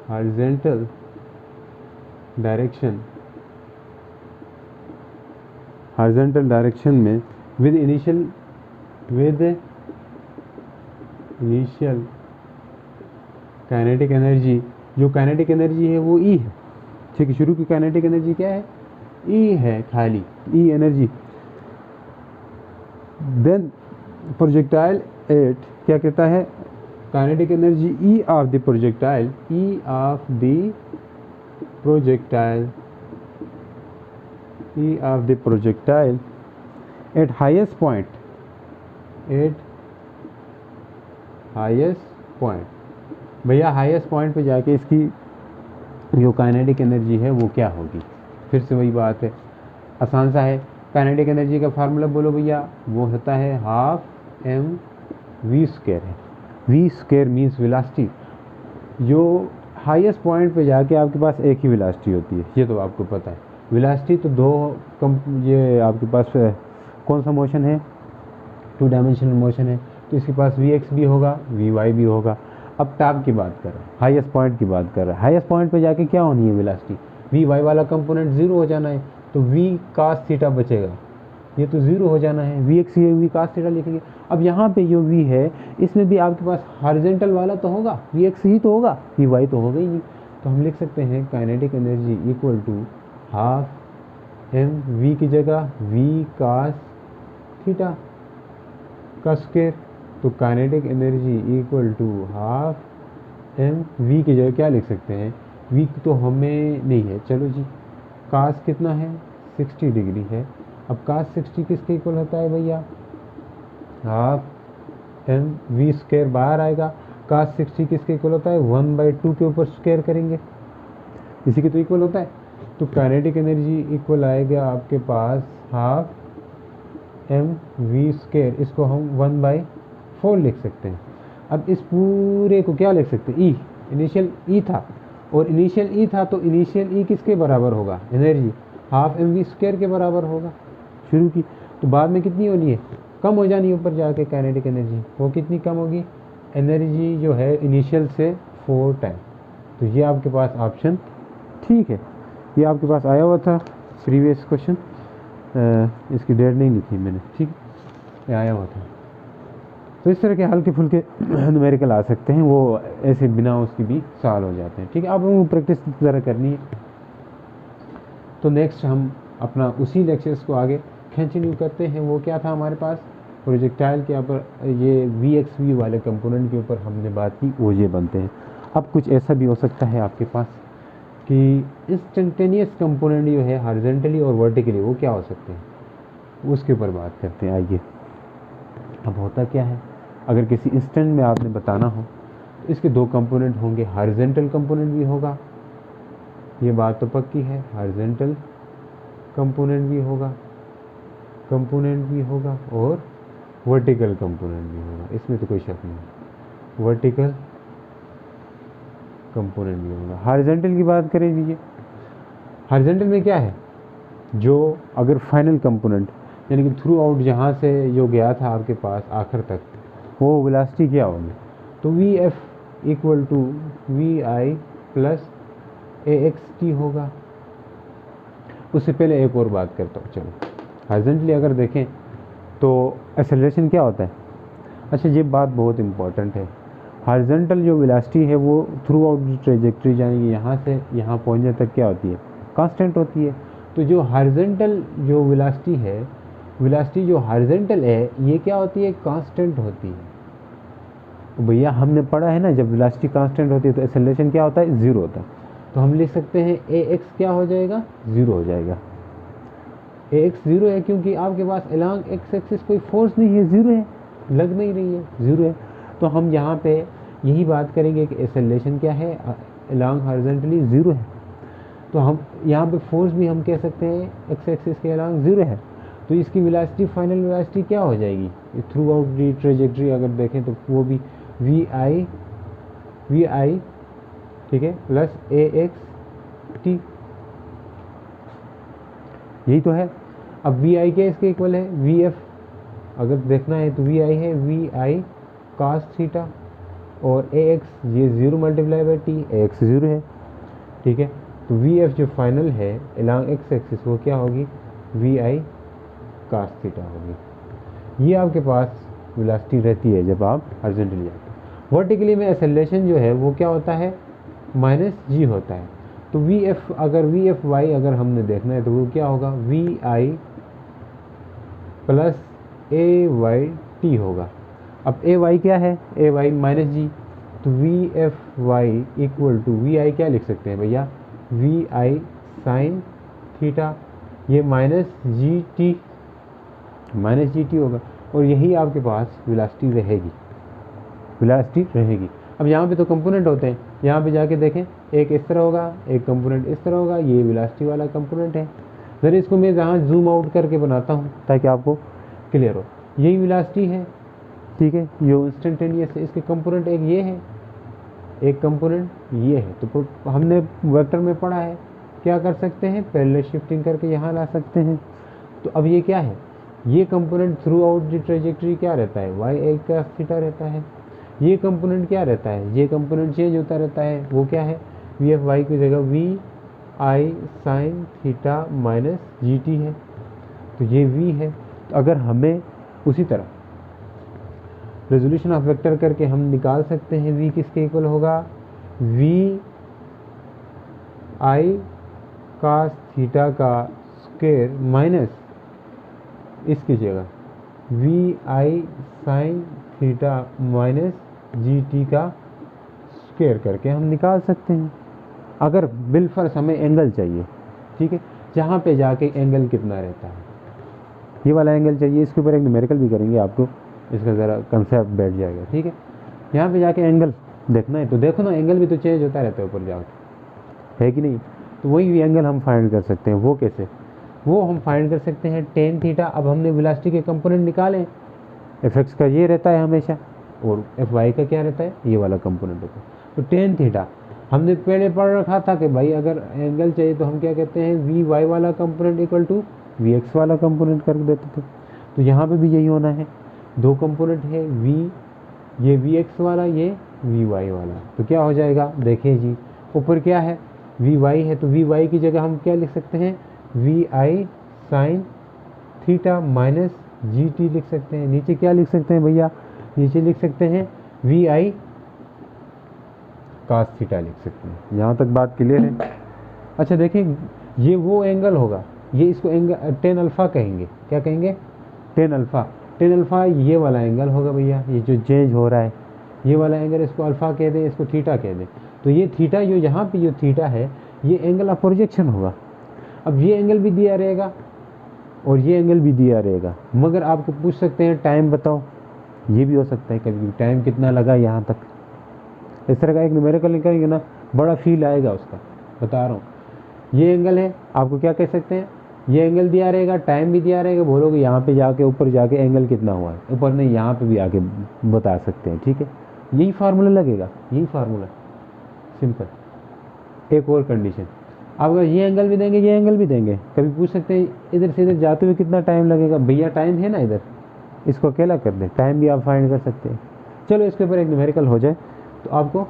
horizontal direction में विद इनिशियल काइनेटिक एनर्जी, जो काइनेटिक एनर्जी है वो ई है, ठीक है। शुरू की काइनेटिक एनर्जी क्या है, ई है, खाली E energy. Then projectile at क्या कहता है, kinetic energy E of the projectile at highest point, भैया हाईएस्ट पॉइंट पे जाके इसकी जो काइनेटिक एनर्जी है वो क्या होगी। फिर से वही बात है, आसान सा है। काइनेटिक एनर्जी का फार्मूला बोलो भैया, वो होता है ½ mv² है। v² मीन्स वेलोसिटी, जो हाईएस्ट पॉइंट पे जाके आपके पास एक ही वेलोसिटी होती है, ये तो आपको पता है। वेलोसिटी तो ये आपके पास कौन सा मोशन है, 2 डायमेंशनल मोशन है, तो इसके पास vx भी होगा, vy भी होगा। अब टॉप की बात कर रहे हैं, हाईएस्ट पॉइंट की बात कर रहे हैं। हाईएस्ट पॉइंट पे जाके क्या होनी है वेलोसिटी, vy वाला कंपोनेंट 0 हो जाना है, तो v cos थीटा बचेगा, ये तो 0 हो जाना है, vx ये v cos थीटा लिखेंगे। अब यहाँ पे जो v है इसमें भी आपके पास हॉरिजॉन्टल वाला तो होगा, vx ही तो होगा, vy तो होगा ही नहीं। तो हम लिख सकते हैं kinetic energy equal to ½ mv की जगह v cos थीटा का स्क्वायर, तो kinetic energy equal to ½ mv की जगह क्या लिख सकते हैं, v तो हमें नहीं है, चलो जी cos कितना है 60 डिग्री है। अब cos 60 किसके इक्वल होता है भैया, ½ mv² बाहर आएगा। cos 60 किसके इक्वल होता है, 1/2 के ऊपर स्क्वायर करेंगे, इसी के तो इक्वल होता है। तो काइनेटिक एनर्जी इक्वल आएगा आपके पास ½ mv², इसको हम 1/4 लिख सकते हैं। अब इस पूरे को क्या लिख सकते हैं, ई, इनिशियल ई था, और इनिशियल ई था तो इनिशियल ई किसके बराबर होगा, एनर्जी ½ mv² के बराबर होगा शुरू की। तो बाद में कितनी होनी है, कम हो जानी है ऊपर जाके काइनेटिक एनर्जी, वो कितनी कम होगी, एनर्जी जो है इनिशियल से 4 टाइम। तो ये आपके पास ऑप्शन ठीक है, ये आपके पास आया हुआ था प्रीवियस क्वेश्चन, इसकी डेट नहीं लिखी मैंने, ठीक है, ये आया हुआ था। तो इस तरह के हल्के फुल्के न्यूमेरिकल आ सकते हैं, वो ऐसे बिना उसकी भी सॉल्व हो जाते हैं, ठीक है। अब हमें प्रैक्टिस ज़रा करनी है। तो नेक्स्ट हम अपना उसी लेक्चर्स को आगे कंटिन्यू करते हैं। वो क्या था हमारे पास, प्रोजेक्टाइल के ऊपर ये VXV वाले कंपोनेंट के ऊपर हमने बात की, वो ये बनते हैं। अब कुछ ऐसा भी हो सकता है आपके पास कि इंस्टेंटेनियस कंपोनेंट जो है हॉरिजॉन्टली और वर्टिकली, वो क्या हो सकते हैं, उसके ऊपर बात करते हैं। आइए, अब होता क्या है, अगर किसी इंस्टेंट में आपने बताना हो तो इसके 2 कंपोनेंट होंगे, हॉरिजॉन्टल कंपोनेंट भी होगा, ये बात तो पक्की है, हॉरिजॉन्टल कंपोनेंट भी होगा और वर्टिकल कंपोनेंट भी होगा, इसमें तो कोई शक नहीं, वर्टिकल कंपोनेंट भी होगा। हॉरिजॉन्टल की बात करें दीजिए, हॉरिजॉन्टल में क्या है, जो अगर फाइनल कंपोनेंट यानी कि थ्रू आउट जहाँ से जो गया था आपके पास आखिर तक, वो वेलोसिटी क्या होगी, तो Vf equal to Vi plus AXT होगा। उससे पहले एक और बात करता हूँ, चलो हॉरिजॉन्टली अगर देखें तो एक्सेलरेशन क्या होता है। अच्छा, ये बात बहुत इंपॉर्टेंट है, हॉरिजॉन्टल जो वेलोसिटी है वो थ्रू आउट ट्रेजेक्ट्री जाएंगी यहाँ से यहाँ पहुँचने तक क्या होती है, कांस्टेंट होती है। तो जो हॉरिजॉन्टल जो वेलोसिटी है, वेलोसिटी जो हॉरिजॉन्टल है ये क्या होती है, कांस्टेंट होती है। तो भैया हमने पढ़ा है ना, जब वेलोसिटी कांस्टेंट होती है तो एक्सेलरेशन क्या होता है, 0 होता है। तो हम लिख सकते हैं AX क्या हो जाएगा, 0 हो जाएगा। AX 0 है क्योंकि आपके पास अलोंग एक्स एक्सिस कोई फोर्स नहीं है, 0 है, लग नहीं रही है, 0 है। तो हम यहाँ पे यही बात करेंगे कि एक्सेलरेशन क्या है, अलॉन्ग हॉरिजॉन्टली 0 है। तो हम यहाँ पे फोर्स भी हम कह सकते हैं एक्स एक्सिस के अलॉन्ग 0 है। तो इसकी वेलोसिटी, फाइनल वेलोसिटी क्या हो जाएगी थ्रू आउट दी ट्रेजेक्ट्री अगर देखें तो वो भी वी आई ठीक है प्लस ए एक्स टी, यही तो है। अब वी आई क्या इसके इक्वल है, वी एफ अगर देखना है तो वी आई है वी आई कास थीटा, और ए एक्स ये 0 multiply by T, A x 0 है, ठीक है। तो वी एफ जो फाइनल है अलॉन्ग एक्स एक्सिस वो क्या होगी, वी आई कास थीटा होगी। ये आपके पास वेलोसिटी रहती है जब आप हॉरिजॉन्टली जाते हैं। वर्टिकली में एक्सेलरेशन जो है वो क्या होता है, माइनस जी होता है। तो वी एफ अगर वी एफ वाई अगर हमने देखना है तो वो क्या होगा, v i plus a y t होगा। अब ए वाई क्या है, ए वाई माइनस जी, तो v f y equal to v i क्या लिख सकते हैं भैया, वी आई साइन थीटा, ये माइनस जी टी होगा, और यही आपके पास वेलोसिटी रहेगी। अब यहाँ पे तो कंपोनेंट होते हैं, यहाँ पे जाके देखें एक इस तरह होगा, एक कंपोनेंट इस तरह होगा, ये वेलोसिटी वाला कंपोनेंट है। ज़रा इसको मैं जहाँ जूम आउट करके बनाता हूँ ताकि आपको क्लियर हो, यही वेलोसिटी है, ठीक है, ये इंस्टेंटेनियस है। इसके कंपोनेंट एक ये है, एक कंपोनेंट ये है। तो हमने वेक्टर में पढ़ा है क्या कर सकते हैं, पैरेलल शिफ्टिंग करके यहाँ ला सकते हैं। तो अब ये क्या है, ये component through out the trajectory क्या रहता है, वाई ए कास थीटा रहता है। ये कंपोनेंट क्या रहता है, ये कंपोनेंट चेंज होता रहता है, वो क्या है, वी एफ वाई की जगह v i sine theta minus g t है। तो ये वी है। तो अगर हमें उसी तरह रेजोल्यूशन ऑफ वेक्टर करके हम निकाल सकते हैं वी किसके इक्वल होगा, वी आई कास थीटा का स्क्वायर माइनस इसकी जगह v i sine theta minus g t का स्क्वायर करके हम निकाल सकते हैं। अगर बिलफर्ज हमें एंगल चाहिए, ठीक है, जहाँ पे जाके एंगल कितना रहता है, ये वाला एंगल चाहिए, इसके ऊपर एक न्यूमेरिकल भी करेंगे, आपको इसका ज़रा कंसेप्ट बैठ जाएगा, ठीक है। यहाँ पे जाके एंगल देखना है तो देखो ना, एंगल भी तो चेंज होता रहता है ऊपर जाके, है कि नहीं। तो वही एंगल हम फाइंड कर सकते हैं, वो कैसे, वो हम फाइंड कर सकते हैं टेन थीटा। अब हमने वेलोसिटी के कंपोनेंट निकाले, एफ एक्स का ये रहता है हमेशा, और एफ वाई का क्या रहता है, ये वाला कंपोनेंट होता है। तो टेन थीटा हमने पहले पढ़ रखा था कि भाई अगर एंगल चाहिए तो हम क्या कहते हैं, वी वाई वाला component equal to v x वाला कंपोनेंट कर देते थे। तो यहाँ पे भी यही होना है, दो कंपोनेंट है, ये वी एक्स वाला, ये वी वाई वाला। तो क्या हो जाएगा, देखिए जी, ऊपर क्या है, वी वाई है, तो वी वाई की जगह हम क्या लिख सकते हैं, v i sine theta minus g t लिख सकते हैं। नीचे क्या लिख सकते हैं भैया, नीचे लिख सकते हैं वी आई कास थीटा लिख सकते हैं। यहाँ तक बात क्लियर है। अच्छा देखिए, ये वो एंगल होगा, ये इसको एंगल टेन अल्फ़ा कहेंगे, क्या कहेंगे, टेन अल्फ़ा ये वाला एंगल होगा भैया, ये जो चेंज हो रहा है ये वाला एंगल, इसको अल्फ़ा कह दें, इसको थीटा कह दें। तो ये थीटा जो यहाँ पे जो थीटा है ये एंगल ऑफ प्रोजेक्शन होगा। अब ये एंगल भी दिया रहेगा और ये एंगल भी दिया रहेगा, मगर आपको पूछ सकते हैं टाइम बताओ, ये भी हो सकता है कभी टाइम कितना लगा यहाँ तक। इस तरह का एक न्यूमेरिकल निकालेंगे ना, बड़ा फील आएगा उसका, बता रहा हूँ। ये एंगल है, आपको क्या कह सकते हैं, ये एंगल दिया रहेगा, टाइम भी दिया रहेगा, बोलोगे यहाँ पे जाके ऊपर जाके एंगल कितना हुआ है, ऊपर नहीं यहाँ पे भी आके बता सकते हैं, ठीक है। यही फार्मूला लगेगा, यही फार्मूला सिंपल। एक और कंडीशन, आप अगर ये एंगल भी देंगे, ये एंगल भी देंगे, कभी पूछ सकते हैं इधर से इधर जाते हुए कितना टाइम लगेगा, भैया टाइम है ना इधर, इसको अकेला कर दें, टाइम भी आप फाइंड कर सकते हैं। चलो इसके ऊपर एक न्यूमेरिकल हो जाए तो आपको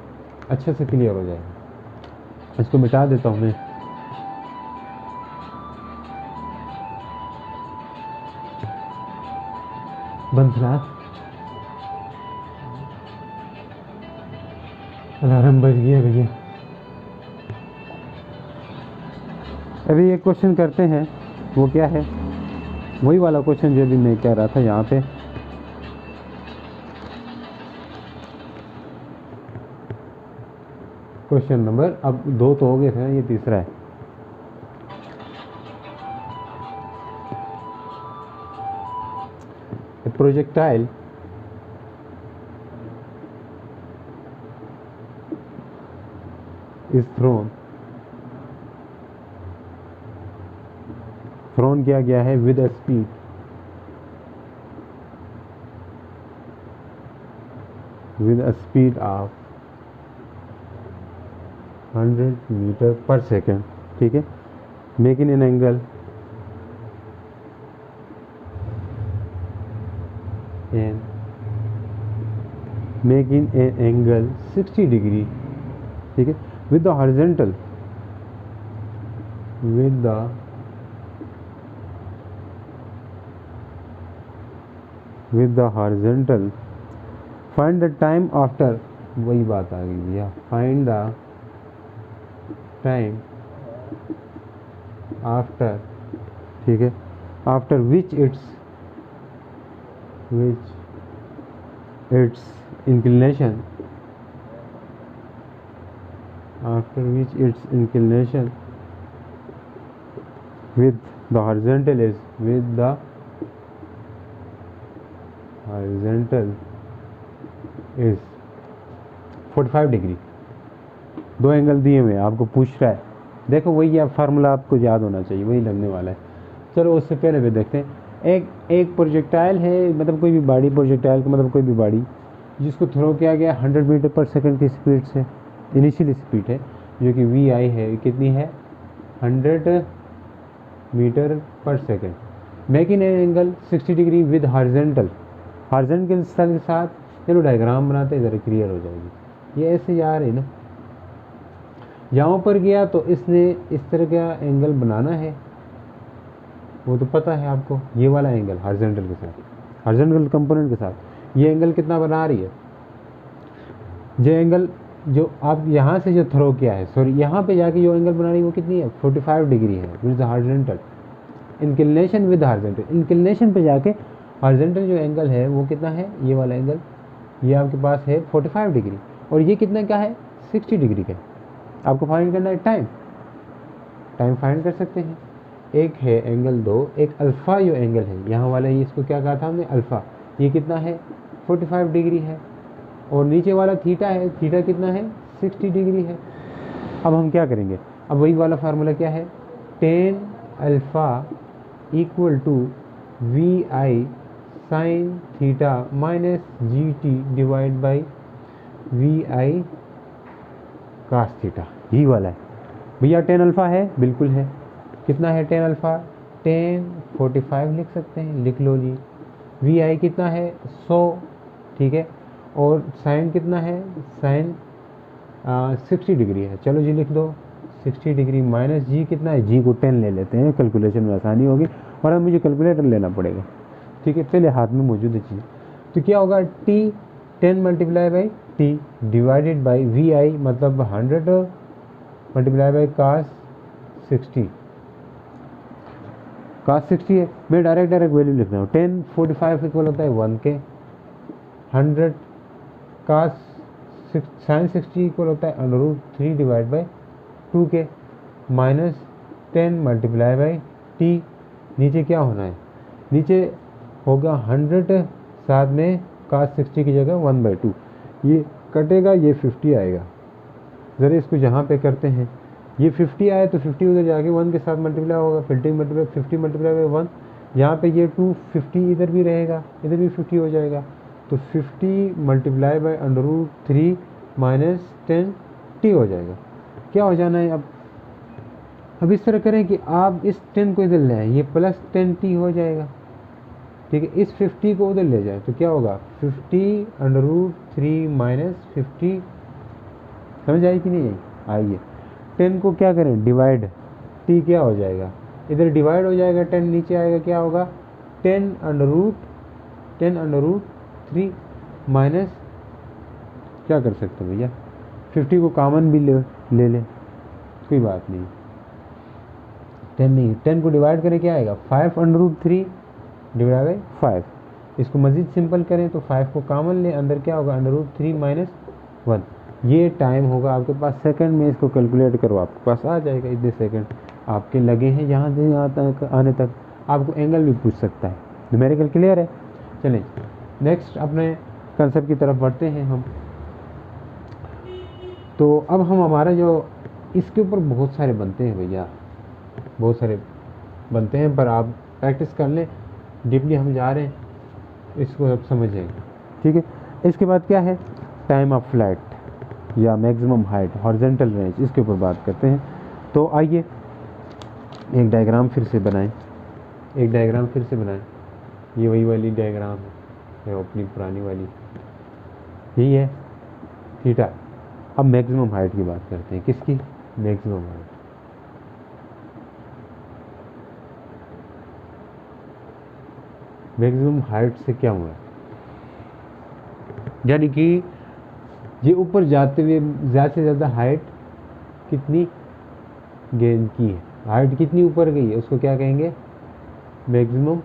अच्छे से क्लियर हो जाएगा। इसको मिटा देता हूँ मैं, बंद रहा, अलार्म बज गया भैया। अभी एक क्वेश्चन करते हैं, वो क्या है, वही वाला क्वेश्चन जो अभी मैं कह रहा था यहाँ पे। क्वेश्चन नंबर, अब दो तो हो गए थे, ये तीसरा है। प्रोजेक्टाइल इज थ्रोन किया गया है with a speed of 100 metre पर सेकेंड, ठीक है, making an angle making an angle 60 degree, ठीक है, with the horizontal find the time after, वही बात आ गई भैया, find the time after, ठीक है, after which its inclination with the horizontal is 45 degree. दो एंगल दिए हुए आपको पूछ रहा है, देखो वही आप फार्मूला आपको याद होना चाहिए, वही लगने वाला है। चलो उससे पहले भी देखते हैं, एक प्रोजेक्टाइल है, मतलब कोई भी बॉडी, प्रोजेक्टाइल का मतलब कोई भी बॉडी जिसको थ्रो किया गया 100 मीटर पर सेकंड की स्पीड से, इनिशियल स्पीड है जो कि वी आई है, कितनी है 100 मीटर पर second, making an angle 60 degree with horizontal के साथ। चलो डायग्राम बनाते हैं, ज़रा क्लियर हो जाएगी। ये ऐसे यार है ना, यहाँ पर गया तो इसने इस तरह का एंगल बनाना है, वो तो पता है आपको, ये वाला एंगल हॉरिजॉन्टल के साथ, हॉरिजॉन्टल कंपोनेंट के साथ ये एंगल कितना बना रही है, जो एंगल जो आप यहाँ से जो थ्रो किया है, सॉरी यहाँ पे जाके जो एंगल बना रही है वो कितनी है 45 डिग्री है with horizontal, inclination with horizontal, inclination पे जाके हॉरिजॉन्टल जो एंगल है वो कितना है, ये वाला एंगल, ये आपके पास है 45 डिग्री, और ये कितना का है 60 डिग्री का। आपको फाइंड करना है टाइम फाइंड कर सकते हैं। एक है एंगल 2, एक अल्फ़ा जो एंगल है यहाँ वाला, ये इसको क्या कहा था हमने अल्फ़ा, ये कितना है 45 डिग्री है, और नीचे वाला थीटा है, थीटा कितना है 60 डिग्री है। अब हम क्या करेंगे, अब वही वाला फार्मूला क्या है, tan alpha equal to v i sine theta minus g t divide by v i cos theta, यही वाला है भैया। tan अल्फ़ा है, बिल्कुल है, कितना है tan अल्फ़ा, tan 45 लिख सकते हैं, लिख लो जी। वी आई कितना है 100, ठीक है, और साइन कितना है, साइन 60 डिग्री है, चलो जी लिख दो 60 डिग्री माइनस जी कितना है, जी को 10 ले लेते हैं, कैलकुलेशन में आसानी होगी, और अब मुझे कैलकुलेटर लेना पड़ेगा, ठीक है, पहले हाथ में मौजूद है चीज़। तो क्या होगा, t 10 multiply by t divided by v i, मतलब 100 मल्टीप्लाई बाई कास 60, कास 60 है, मैं डायरेक्ट वैल्यू लिख रहा हूँ, 10 45 इक्वल होता है 1 के, 100 कास साइन 60 इक्वल होता है √3 डिवाइड बाई 2 के, माइनस 10 मल्टीप्लाई बाई टी, नीचे क्या होना है, नीचे होगा 100 साथ में कास 60 की जगह 1/2, ये कटेगा, ये 50 आएगा। ज़रा इसको जहाँ पे करते हैं, ये 50 आए तो 50 उधर जाके 1 के साथ मल्टीप्लाई होगा, 50 मल्टीप्लाई बाई 1, यहाँ पे ये 250 इधर भी रहेगा, इधर भी 50 हो जाएगा, तो 50 मल्टीप्लाई बाई √3 माइनस 10 टी हो जाएगा। क्या हो जाना है, अब इस तरह करें कि आप इस 10 को इधर ले आएँ, ये प्लस 10 टी हो जाएगा, ठीक है, इस 50 को उधर ले जाए तो क्या होगा 50 √3 माइनस 50, समझ आई कि नहीं आइए 10 को क्या करें डिवाइड, टी क्या हो जाएगा, इधर डिवाइड हो जाएगा, 10 नीचे आएगा, क्या होगा 10 √3 माइनस, क्या कर सकते हैं भैया 50 को कॉमन भी ले लें, कोई बात नहीं, 10 नहीं, 10 को डिवाइड करें क्या आएगा 5 √3 डिवाइड बाई 5, इसको मज़ीद सिंपल करें तो 5 को कॉमन लें, अंदर क्या होगा √3 माइनस 1, ये टाइम होगा आपके पास सेकंड में, इसको कैलकुलेट करो आपके पास आ जाएगा, इतने सेकंड आपके लगे हैं यहाँ से आने तक। आपको एंगल भी पूछ सकता है, न्यूमेरिकल क्लियर है। चलें नेक्स्ट अपने कंसेप्ट की तरफ बढ़ते हैं हम। तो अब हम हमारा जो इसके ऊपर बहुत सारे बनते हैं भैया, बहुत सारे बनते हैं, पर आप प्रैक्टिस कर लें। डीपली हम जा रहे हैं, इसको अब समझ जाएंगे, ठीक है। इसके बाद क्या है, टाइम ऑफ फ्लाइट या मैक्सिमम हाइट, हॉरिजॉन्टल रेंज, इसके ऊपर बात करते हैं। तो आइए एक डायग्राम फिर से बनाएं, ये वही वाली डायग्राम है अपनी पुरानी वाली, यही है थीटा। अब मैक्सिमम हाइट की बात करते हैं, किसकी, मैक्सिमम हाइट। मैक्सिमम हाइट से क्या हुआ, यानी कि ये ऊपर जाते हुए ज़्यादा से ज़्यादा हाइट कितनी गेन की है, हाइट कितनी ऊपर गई है, उसको क्या कहेंगे, मैक्सिमम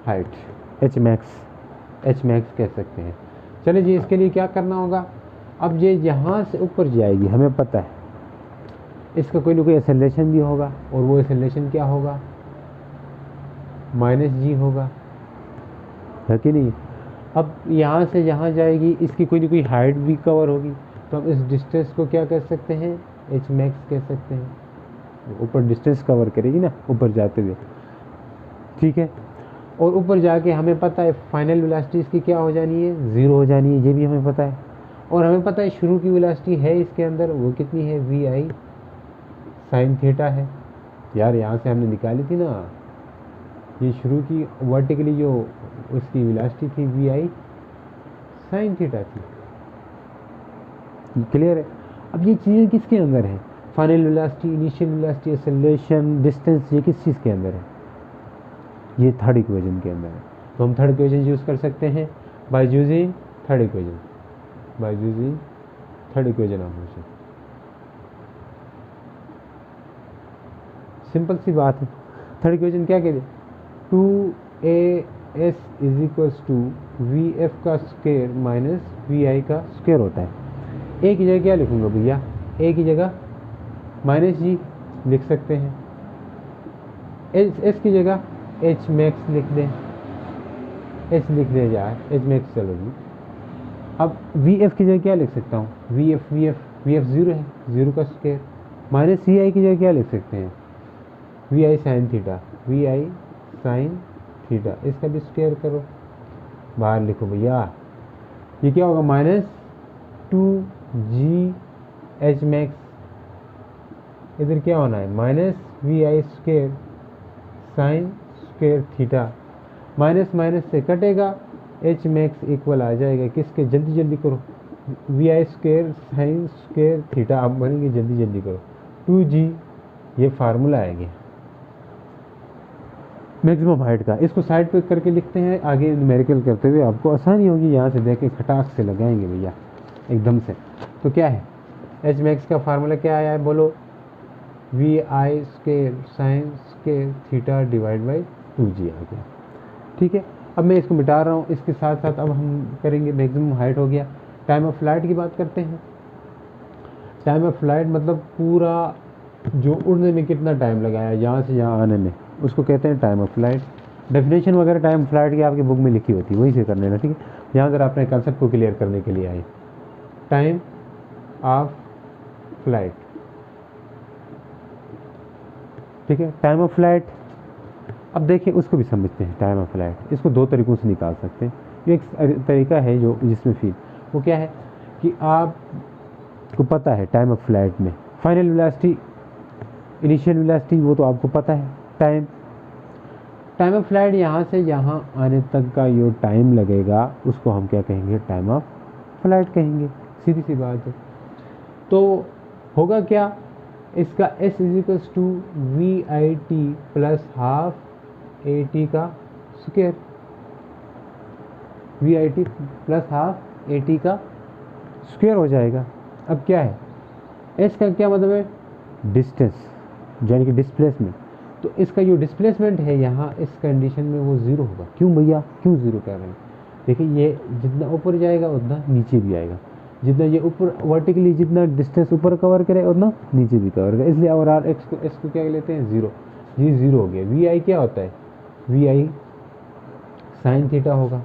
हाइट, एच मैक्स कह सकते हैं। चलिए जी, इसके लिए क्या करना होगा, अब ये यहाँ से ऊपर जाएगी, हमें पता है इसका कोई ना कोई एक्सेलरेशन भी होगा, और वो एक्सेलरेशन क्या होगा, -g होगा, है कि नहीं। अब यहाँ से यहाँ जाएगी, इसकी कोई ना कोई हाइट भी कवर होगी, तो हम इस डिस्टेंस को क्या कह सकते हैं, एच मैक्स कह सकते हैं। ऊपर डिस्टेंस कवर करेगी ना ऊपर जाते हुए, ठीक है। और ऊपर जाके हमें पता है फाइनल वेलोसिटी इसकी क्या हो जानी है, 0 हो जानी है, ये भी हमें पता है। और हमें पता है शुरू की वेलोसिटी है इसके अंदर, वो कितनी है, vi साइन थीटा है। यार यहाँ से हमने निकाली थी ना, ये शुरू की वर्टिकली जो उसकी वेलोसिटी थी vi साइन थीटा थी, क्लियर है। अब ये चीज़ें किसके अंदर है, final velocity, initial velocity, acceleration, distance, ये किस चीज़ के अंदर है, ये थर्ड इक्वेशन के अंदर है। तो हम थर्ड इक्वेशन यूज़ कर सकते हैं by using third equation, of motion. Simple सी बात है, थर्ड इक्वेशन क्या कहते हैं, 2as = vf का स्क्वायर माइनस vi का स्क्वायर होता है। ए की जगह क्या लिखूंगा भैया, ए की जगह -g लिख सकते हैं, एस की जगह एच मैक्स लिख दें, एच लिख दें यार, एच मैक्स चलो जी। अब वी एफ की जगह क्या लिख सकता हूँ, वी एफ 0 है, 0 का स्क्वायर, माइनस वी आई की जगह क्या लिख सकते हैं, वी आई साइन थीटा, इसका भी स्क्वायर करो, बाहर लिखो भैया, ये क्या होगा, -2g एच मैक्स, इधर क्या होना है, -vi square sine square theta, minus से कटेगा, एच मैक्स इक्वल आ जाएगा किसके, जल्दी करो, vi square sine square theta, आप बनेंगे, जल्दी करो, 2g, ये फार्मूला आएगा मैक्सिमम हाइट का। इसको साइड पे करके लिखते हैं, आगे न्यूमेरिकल करते हुए आपको आसानी होगी, यहाँ से देख के खटाक से लगाएंगे भैया एकदम से। तो क्या है, एच मैक्स का फार्मूला क्या आया है, बोलो, vi square sine square theta divide by 2g आ गया, ठीक है। अब मैं इसको मिटा रहा हूँ, इसके साथ साथ अब हम करेंगे मैक्सिमम हाइट हो गया। टाइम ऑफ फ्लाइट की बात करते हैं। टाइम ऑफ फ्लाइट मतलब पूरा जो उड़ने में कितना टाइम लगाया यहाँ से यहाँ आने में, उसको कहते हैं टाइम ऑफ फ्लाइट। डेफिनेशन वगैरह टाइम फ्लाइट की आपकी बुक में लिखी होती है, वही से कर लेना, ठीक है। यहाँ अगर आपने कंसेप्ट को क्लियर करने के लिए आए, टाइम ऑफ फ्लाइट, ठीक है, टाइम ऑफ फ्लाइट। अब देखिए उसको भी समझते हैं, टाइम ऑफ फ्लाइट, इसको दो तरीक़ों से निकाल सकते हैं। एक तरीका है जो जिसमें फील, वो क्या है कि आपको पता है टाइम ऑफ फ्लाइट में फाइनल वेलोसिटी, इनिशियल वेलोसिटी, वो तो आपको पता है। टाइम ऑफ फ्लाइट यहाँ से यहाँ आने तक का जो टाइम लगेगा उसको हम क्या कहेंगे, टाइम ऑफ फ्लाइट कहेंगे, सीधी सी बात है। तो होगा क्या, इसका s = VIT plus half AT का square, VIT plus half AT का स्क्वायर हो जाएगा। अब क्या है, s का क्या मतलब है, डिस्टेंस, यानी कि डिस्प्लेसमेंट। तो इसका जो डिस्प्लेसमेंट है यहाँ इस कंडीशन में वो 0 होगा। क्यों भैया, क्यों 0 कर रहे हैं, देखिए ये जितना ऊपर जाएगा उतना नीचे भी आएगा, जितना ये ऊपर वर्टिकली जितना डिस्टेंस ऊपर कवर करे उतना नीचे भी कवर करे, इसलिए और आर एक्स को क्या लेते हैं, 0, ये 0 हो गया। वी आई क्या होता है, वी आई साइन थीटा होगा,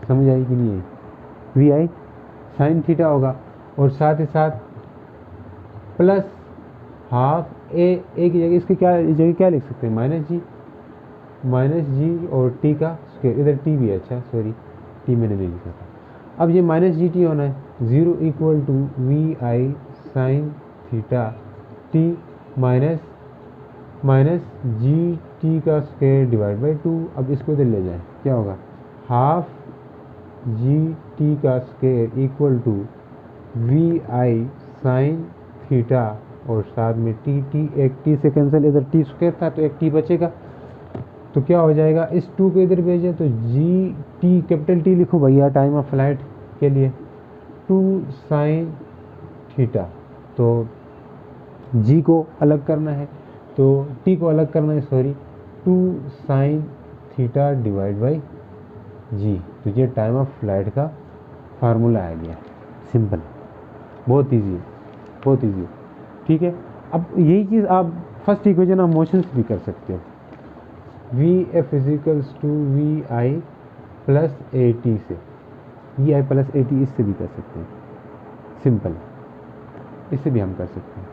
समझ आई कि नहीं है, वी आई साइन थीटा होगा। और साथ ही साथ प्लस हाफ ए की जगह इसकी क्या जगह क्या लिख सकते हैं, माइनस जी और टी का स्क्वायर, इधर टी भी है, अच्छा सॉरी टी मैंने नहीं लिखा था। अब ये माइनस जी टी होना है, 0 equal to v i sine theta t minus g t का स्क्वायर डिवाइड बाई 2। अब इसको इधर ले जाए, क्या होगा, हाफ जी टी का square equal to v i sine theta और साथ में टी, एक टी से कैंसिल, इधर टी स्क्वायर था तो एक टी बचेगा, तो क्या हो जाएगा, इस 2 को इधर भेजें तो जी टी कैपिटल टी लिखो भैया टाइम ऑफ फ्लाइट के लिए, 2 साइन थीटा, तो जी को अलग करना है, तो टी को अलग करना है sorry, 2 sine theta divide by g, तो ये टाइम ऑफ फ्लाइट का फार्मूला आ गया, सिंपल, बहुत ईजी है, बहुत ईजी है, ठीक है। अब यही चीज़ आप फर्स्ट इक्वेशन ऑफ मोशंस भी कर सकते हो, v f equals to v i plus a t से, v i plus a t इससे भी कर सकते हैं, सिंपल, इससे भी हम कर सकते हैं।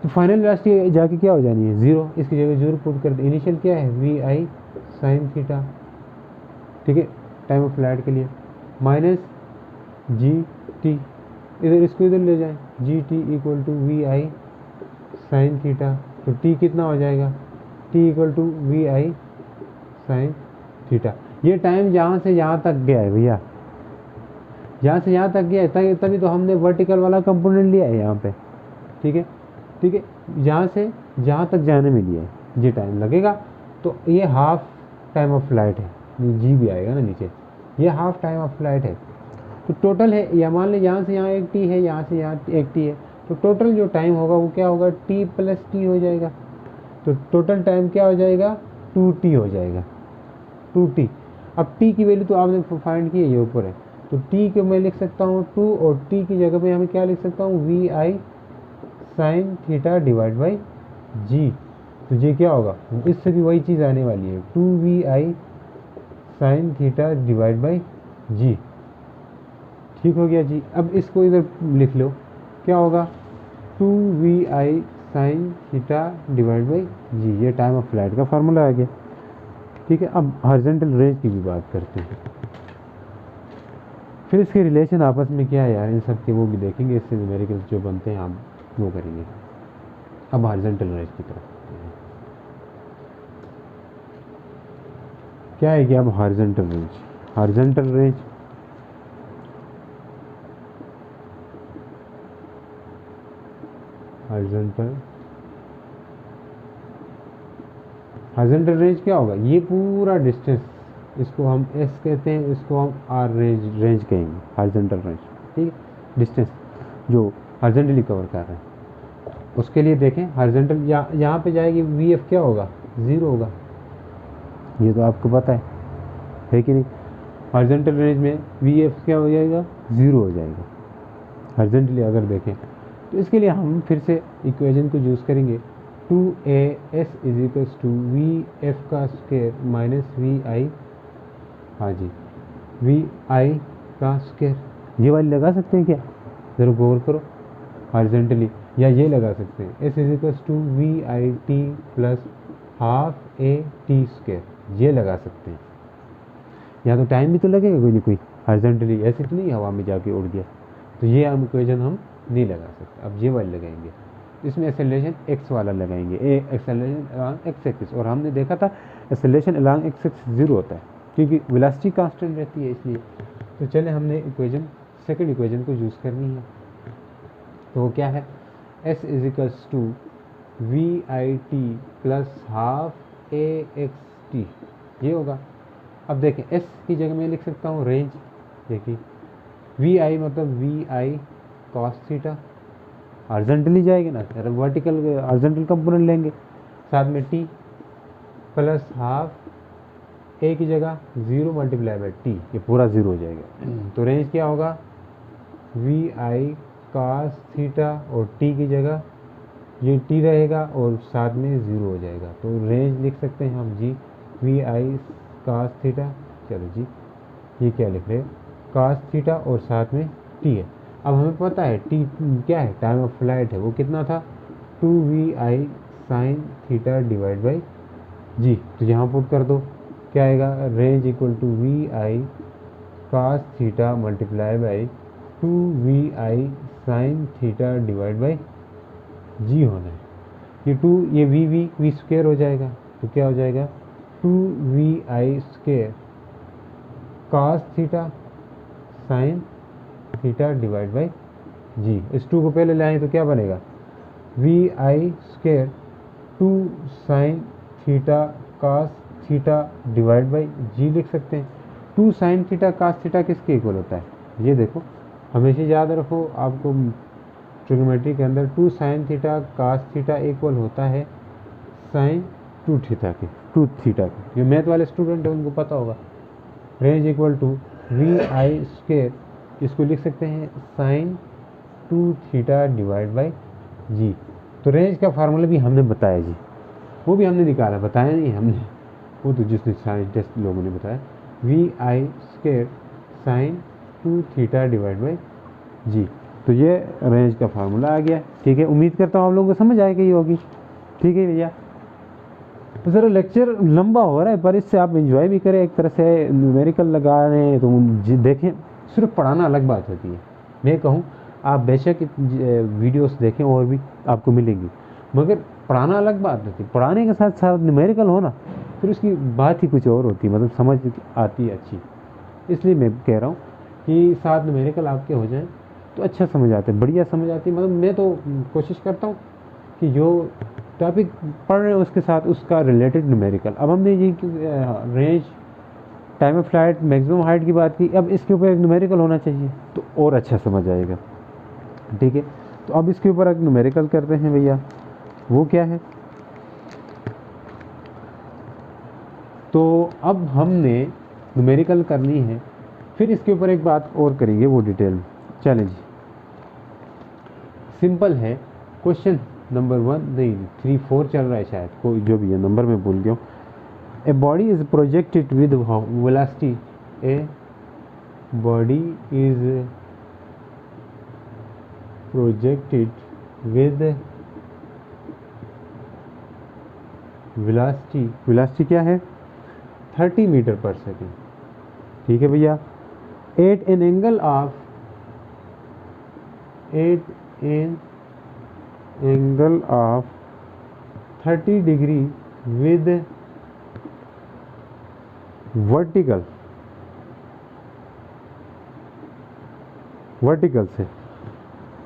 तो फाइनल वेलोसिटी जाके क्या हो जानी है, 0, इसकी जगह 0 पुट कर दे, इनिशियल क्या है वी आई साइन थीटा, ठीक है, टाइम ऑफ फ्लाइट के लिए, माइनस जी टी, इधर इसको इधर ले जाएं, g t equal to v i sine theta, तो टी कितना हो जाएगा, t equal to v i sine theta. ये टाइम यहाँ से यहाँ तक गया है भैया, यहाँ से यहाँ तक गया है, तभी तो हमने वर्टिकल वाला कंपोनेंट लिया है यहाँ पे, ठीक है, ठीक है, यहाँ से जहाँ तक जाने में लिया है ये टाइम लगेगा, तो ये हाफ टाइम ऑफ फ्लाइट है, जी भी आएगा ना नीचे, ये हाफ टाइम ऑफ फ्लाइट है, तो टोटल है, या मान लें यहाँ से यहाँ एक टी है, यहाँ से यहाँ एक टी है, तो टोटल जो टाइम होगा वो क्या होगा, टी प्लस टी हो जाएगा, तो टोटल टाइम क्या हो जाएगा, 2t हो जाएगा, 2t। अब t की वैल्यू तो आपने फाइंड की है, ये ऊपर है, तो t को मैं लिख सकता हूँ 2, और t की जगह पे हमें क्या लिख सकता हूँ, v i sine theta divide by g, तो ये क्या होगा, इससे भी वही चीज़ आने वाली है, 2 v i sine theta divide by g, ठीक हो गया जी। अब इसको इधर लिख लो, क्या होगा, 2 v i sine theta divide by g, ये टाइम ऑफ फ्लाइट का फार्मूला आ गया, ठीक है। अब हॉरिजॉन्टल रेंज की भी बात करते हैं, फिर इसके रिलेशन आपस में क्या है यार, इन सब के वो भी देखेंगे, इससे न्यूमेरिकल्स जो बनते हैं हम वो करेंगे। अब हॉरिजॉन्टल रेंज की तरफ क्या है कि अब horizontal range, horizontal range horizontal range क्या होगा, ये पूरा डिस्टेंस, इसको हम एस कहते हैं, इसको हम आर रेंज कहेंगे, हॉरिजॉन्टल रेंज, ठीक है, डिस्टेंस जो हॉरिजॉन्टली कवर कर रहे हैं, उसके लिए देखें हॉरिजॉन्टल यहाँ पे जाएगी, वी एफ क्या होगा, 0 होगा, ये तो आपको पता है कि नहीं, हॉरिजॉन्टल रेंज में वी एफ क्या हो जाएगा, 0 हो जाएगा हॉरिजॉन्टली अगर देखें। तो इसके लिए हम फिर से इक्वेशन को यूज़ करेंगे, 2as is equals to v f का स्क्वायर माइनस वी आई, हाँ जी, वी आई का स्क्वायर, ये वाली लगा सकते हैं क्या, ज़रा गौर करो, हॉरिजॉन्टली, या ये लगा सकते हैं, s is equals to v i t plus half a t square, ये लगा सकते हैं, या तो टाइम भी तो लगेगा कोई ना कोई, हॉरिजॉन्टली ऐसे तो नहीं हवा में जाके उड़ गया, तो ये हम इक्वेशन हम नहीं लगा सकते, अब ये वाली लगाएंगे, इसमें एक्सेलरेशन एक्स वाला लगाएंगे, एक्सेलरेशन अलॉन्ग एक्स एक्सिस, और हमने देखा था एक्सेलरेशन अलॉन्ग एक्स एक्सिस 0 होता है क्योंकि वेलोसिटी कांस्टेंट रहती है इसलिए। तो चले हमने इक्वेशन सेकंड इक्वेशन को यूज़ करनी है, तो वो क्या है, s is equals to v i t plus half a x t, ये होगा। अब देखें एस की जगह मैं लिख सकता हूँ रेंज, देखिए वी आई मतलब v i cos theta, horizontally जाएगी ना, वर्टिकल हॉरिजॉन्टल कंपोनेंट लेंगे, साथ में टी प्लस हाफ ए की जगह 0 मल्टीप्लाई बाई टी, ये पूरा 0 हो जाएगा, तो रेंज क्या होगा, वी आई कॉस थीटा, और टी की जगह ये टी रहेगा और साथ में 0 हो जाएगा, तो रेंज लिख सकते हैं हम जी वी आई कॉस थीटा, चलो जी ये क्या लिख रहे हैं, कॉस थीटा और साथ में टी है, अब हमें पता है टी क्या है, टाइम ऑफ फ्लाइट है, वो कितना था 2vi sine theta divide by g. तो यहाँ पुट कर दो, क्या आएगा, range equal to vi cos theta multiply by 2vi sine theta divide by g होना है। ये 2 ये वी स्क्वेयर हो जाएगा, तो क्या हो जाएगा 2vi square cos theta sine theta divide by g. इस 2 को पहले लाएं तो क्या बनेगा vi square 2 sine theta cos theta divide by g लिख सकते हैं। 2 साइन थीटा cos थीटा किसके इक्वल होता है, ये देखो हमेशा याद रखो, आपको ट्रिग्नोमेट्री के अंदर 2 sine theta cos theta equal होता है साइन 2 थीटा के, 2 थीटा के। जो मैथ वाले स्टूडेंट हैं उनको पता होगा। Range equal to vi square, इसको लिख सकते हैं sine 2 theta divide by g. तो रेंज का फार्मूला भी हमने बताया जी, वो भी हमने निकाला, बताया नहीं हमने, वो तो जिसने साइंटिस्ट लोगों ने बताया, vi square sine 2 theta divide by g. तो ये रेंज का फार्मूला आ गया। ठीक है, उम्मीद करता हूँ आप लोगों को समझ आ गई होगी। ठीक है भैया, तो ज़रा लेक्चर लंबा हो रहा है पर इससे आप एंजॉय भी करें, एक तरह से न्यूमेरिकल लगा रहे हैं तो देखें। सिर्फ पढ़ाना अलग बात होती है, मैं कहूँ आप बेशक वीडियोस देखें और भी आपको मिलेंगी, मगर पढ़ाना अलग बात होती है। पढ़ाने के साथ साथ न्यूमेरिकल हो ना, फिर उसकी बात ही कुछ और होती है, मतलब समझ आती है अच्छी। इसलिए मैं कह रहा हूँ कि साथ न्यूमेरिकल आपके हो जाए तो अच्छा समझ आते हैं, बढ़िया समझ आती है। मतलब मैं तो कोशिश करता हूँ कि जो टॉपिक पढ़ रहे हैं उसके साथ उसका रिलेटेड न्यूमेरिकल। अब हमने ये range, time of flight, maximum height की बात की, अब इसके ऊपर एक न्यूमेरिकल होना चाहिए तो और अच्छा समझ आएगा। ठीक है, तो अब इसके ऊपर एक न्यूमेरिकल करते हैं भैया, वो क्या है। तो अब हमने न्यूमेरिकल करनी है, फिर इसके ऊपर एक बात और करेंगे वो डिटेल में। चलें जी, सिंपल है। क्वेश्चन नंबर 1 नहीं 3 4 चल रहा है शायद, कोई जो भी है नंबर में भूल गया हूँ। A body is projected with velocity, a body is projected with velocity, velocity क्या है 30 मीटर पर सेकेंड। ठीक है भैया, at an angle of 30 degree with vertical से।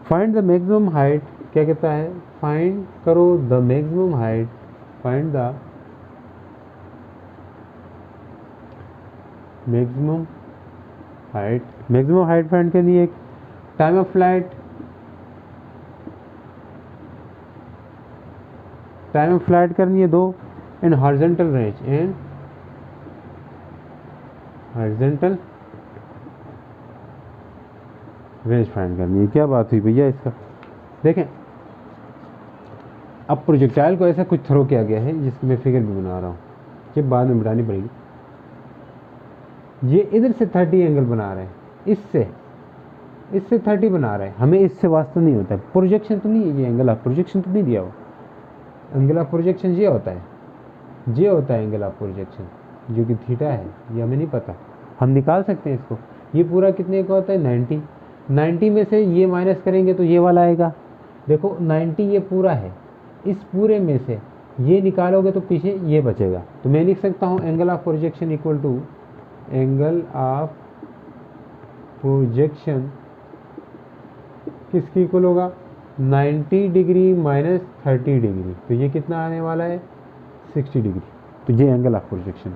फाइंड द मैक्सिमम हाइट, क्या कहता है, फाइंड करो the maximum height, find the maximum height find करनी है। टाइम ऑफ फ्लाइट, करनी है 2, एंड हॉरिजॉन्टल रेंज, फाइंड करनी है। क्या बात हुई भैया इसका, देखें अब प्रोजेक्टाइल को ऐसा कुछ थ्रो किया गया है जिसकी मैं फिगर भी बना रहा हूँ, ये बाद में बनानी पड़ेगी। ये इधर से 30 एंगल बना रहे हैं, इससे 30 बना रहे हैं, हमें इससे वास्ता नहीं होता है। प्रोजेक्शन तो नहीं है, ये एंगल ऑफ प्रोजेक्शन तो नहीं दिया हुआ। एंगल ऑफ प्रोजेक्शन ये होता है, एंगल ऑफ प्रोजेक्शन, जो कि थीटा है, ये हमें नहीं पता, हम निकाल सकते हैं इसको। ये पूरा कितने का होता है 90 में से ये माइनस करेंगे तो ये वाला आएगा। देखो 90 ये पूरा है, इस पूरे में से ये निकालोगे तो पीछे ये बचेगा। तो मैं लिख सकता हूँ angle of projection equal to angle of projection किसकी इक्वल होगा 90 डिग्री माइनस 30 डिग्री, तो ये कितना आने वाला है 60 डिग्री। तो ये एंगल ऑफ प्रोजेक्शन।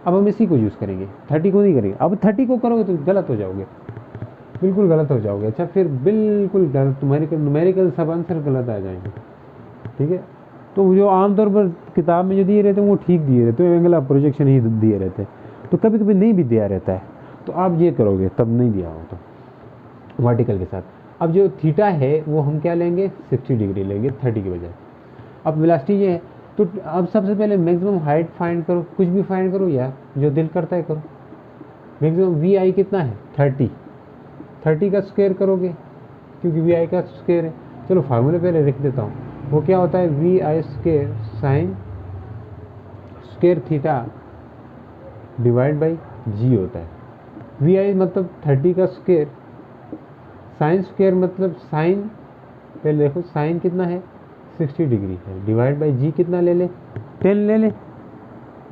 अब हम इसी को यूज़ करेंगे, 30 को नहीं करेंगे। अब 30 को करोगे तो गलत हो जाओगे, बिल्कुल गलत हो जाओगे। अच्छा फिर बिल्कुल गलत, तुम्हारे न्यूमेरिकल सब आंसर गलत आ जाएंगे। ठीक है, तो जो आमतौर पर किताब में जो दिए रहते हैं वो ठीक दिए रहते हैं, एंगल ऑफ प्रोजेक्शन ही दिए रहते हैं। तो कभी कभी नहीं भी दिया रहता है, तो आप ये करोगे तब नहीं दिया हो तो वर्टिकल के साथ। अब जो थीटा है वो हम क्या लेंगे 60 डिग्री लेंगे 30 के बजाय। अब वेलोसिटी ये है, तो अब सबसे पहले मैक्सिमम हाइट फाइंड करो, कुछ भी फाइंड करो यार, जो दिल करता है करो। मैक्सिमम वी आई कितना है 30 का स्क्वायर करोगे क्योंकि वी आई का स्क्वायर है। चलो फार्मूले पहले लिख देता हूँ। वो क्या होता है, v i square sine square theta divide by g होता है। वी आई मतलब 30 का स्क्वायर, साइन स्क्वायर मतलब साइन, पहले देखो साइन कितना है 60 डिग्री है, डिवाइड बाई जी कितना ले ले, 10 ले ले।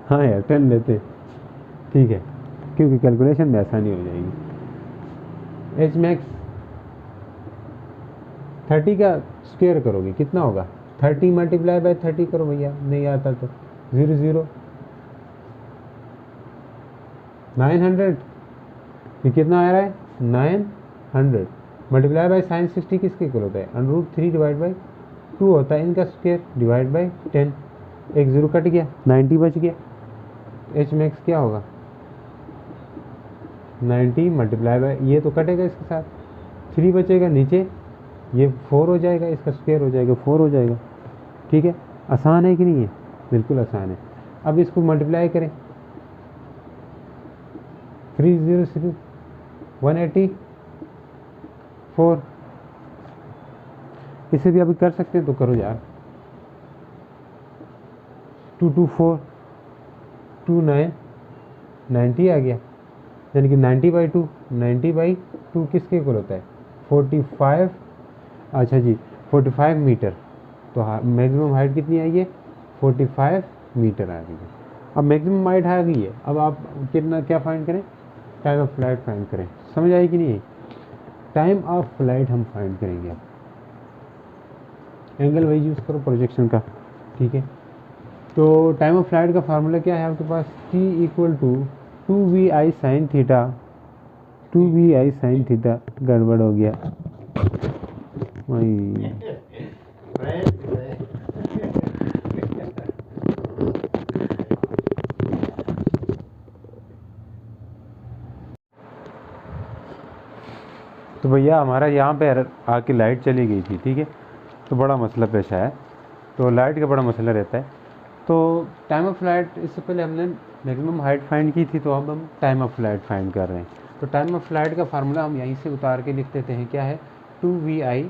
हाँ यार 10 लेते, ठीक है, क्योंकि कैलकुलेशन में आसानी हो जाएगी। एच मैक्स 30 का स्क्वायर करोगे कितना होगा, 30 मल्टीप्लाई बाई 30 करो भैया, नहीं आता तो 0 0 900, ये कितना आ रहा है 900 मल्टीप्लाई बाई साइन 60 किसके इक्वल होता है, √3 डिवाइड बाई 2 होता है इनका स्क्वायर डिवाइड बाई 10। एक 0 कट गया, 90 बच गया। एच मैक्स क्या होगा 90 मल्टीप्लाई बाई, ये तो कटेगा इसके साथ, 3 बचेगा नीचे, ये 4 हो जाएगा, इसका स्क्वायर हो जाएगा 4 हो जाएगा। ठीक है, आसान है कि नहीं है, बिल्कुल आसान है। अब इसको मल्टीप्लाई करें, 3 0 6 184, इसे भी अभी कर सकते हैं तो करो यार, 2 2 4 2 9 90 आ गया, यानी कि 90/2 किसके इक्वल होता है 45, अच्छा जी 45 मीटर। तो मैक्सिमम हाइट कितनी आई है 45 मीटर आ गई है। अब मैक्सिमम हाइट आ गई है, अब आप कितना क्या फाइंड करें, टाइम ऑफ फ्लाइट फाइंड करें। समझ आई कि नहीं, टाइम ऑफ फ्लाइट हम फाइंड करेंगे। अब एंगल वही यूज़ करो प्रोजेक्शन का, ठीक है। तो टाइम ऑफ फ्लाइट का फार्मूला क्या है आपके पास, T = 2vi sin theta, 2vi sin theta, गड़बड़ हो गया वही। तो भैया हमारा यहाँ पे आके लाइट चली गई थी, ठीक है, तो बड़ा मसला पेश आया। तो लाइट का बड़ा मसला रहता है। तो टाइम ऑफ फ्लाइट, इससे पहले हमने मैक्सिमम हाइट फाइंड की थी, तो अब हम टाइम ऑफ फ्लाइट फाइंड कर रहे हैं। तो टाइम ऑफ फ्लाइट का फार्मूला हम यहीं से उतार के लिख देते हैं, क्या है 2vi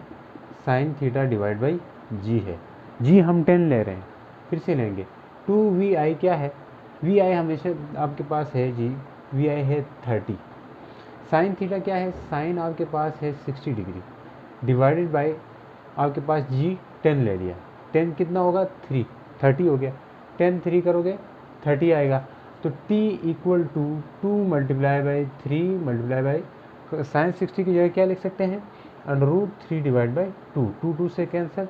sin theta divide by g है। जी हम 10 ले रहे हैं, फिर से लेंगे। 2vi क्या है, vi हमेशा आपके पास है जी, vi है 30, साइन थीटा क्या है, साइन आपके पास है 60 डिग्री, डिवाइडेड बाय आपके पास जी 10 ले लिया, 10 कितना होगा 3, 30 हो गया, 10 3 करोगे 30 आएगा। तो t = 2 multiply by 3 multiply by sign 60 की जगह क्या लिख सकते हैं, √3 डिवाइड बाई 2, 2 से कैंसिल,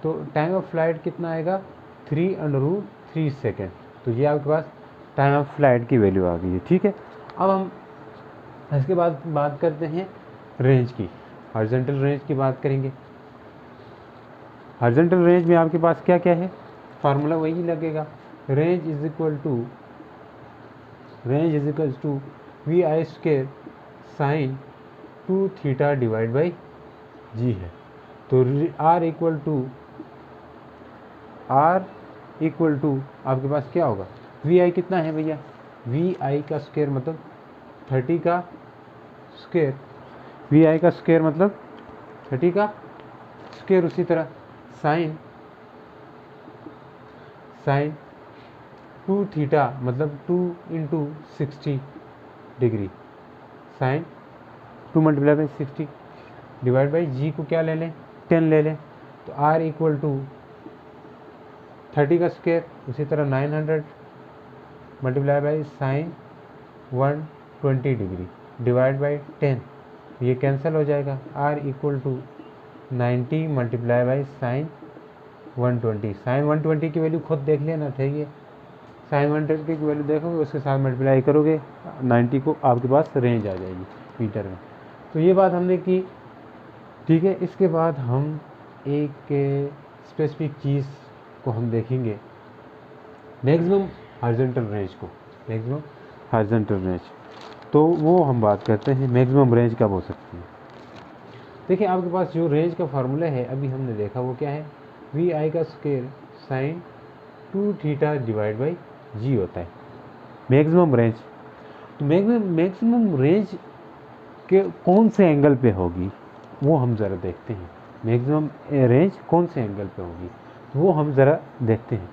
तो टाइम ऑफ फ्लाइट कितना आएगा 3 √3 सेकेंड। तो ये आपके पास टाइम ऑफ फ्लाइट की वैल्यू आ गई है, ठीक है। अब हम इसके बाद बात करते हैं रेंज की, हॉरिजॉन्टल रेंज की बात करेंगे। हॉरिजॉन्टल रेंज में आपके पास क्या क्या है, फार्मूला वही लगेगा, range is equal to vi square sine 2 theta divide by g है। तो r इक्वल टू आपके पास क्या होगा, vi कितना है भैया, vi का स्क्वायर मतलब 30 का स्क्वायर, vi का स्क्वायर मतलब 30 का स्क्वायर, उसी तरह साइन 2 थीटा मतलब 2 × 60 degree, sine 2 multiply by 60 divide by g को क्या ले लें 10 ले लें। तो r इक्वल टू 30 का स्क्वायर, उसी तरह 900 multiply by sine 120 degree divide by 10, ये कैंसिल हो जाएगा। r equal to 90 multiply by sine 120, sine 120 की वैल्यू खुद देख लेना, ठीक है, साइन 120 की वैल्यू देखोगे उसके साथ मल्टीप्लाई करोगे 90 को, आपके पास रेंज आ जाएगी मीटर में। तो ये बात हमने की, ठीक है। इसके बाद हम एक स्पेसिफिक चीज़ को हम देखेंगे, मैक्सिमम हॉरिजॉन्टल रेंज को, मैक्सिमम हॉरिजॉन्टल रेंज। तो वो हम बात करते हैं मैक्सिमम रेंज कब हो सकती है। देखिए आपके पास जो रेंज का फार्मूला है अभी हमने देखा, वो क्या है, vi का square sine 2 theta divide by g होता है मैक्सिमम रेंज। तो मैक्सिमम रेंज के कौन से एंगल पे होगी वो हम ज़रा देखते हैं। मैक्सिमम रेंज कौन से एंगल पे होगी वो हम ज़रा देखते हैं।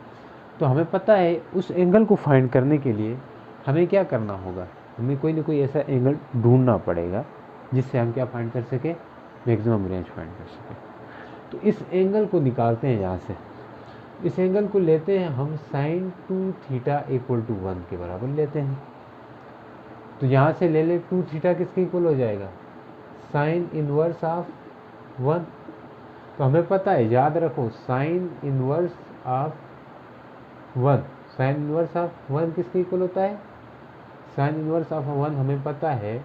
तो हमें पता है उस एंगल को फाइंड करने के लिए हमें क्या करना होगा, हमें कोई ना कोई ऐसा एंगल ढूंढना पड़ेगा जिससे हम क्या फाइंड कर सके, मैक्सिमम रेंज फाइंड कर सके। तो इस एंगल को निकालते हैं यहाँ से। इस एंगल को लेते हैं हम sin 2 थीटा इक्वल टू 1 के बराबर लेते हैं। तो यहाँ से ले ले 2 थीटा किसके इक्वल हो जाएगा, साइन इनवर्स ऑफ 1। तो हमें पता है, याद रखो, sine inverse of 1, sine inverse of 1 किसके इक्वल होता है, साइन इनवर्स ऑफ 1 हमें पता है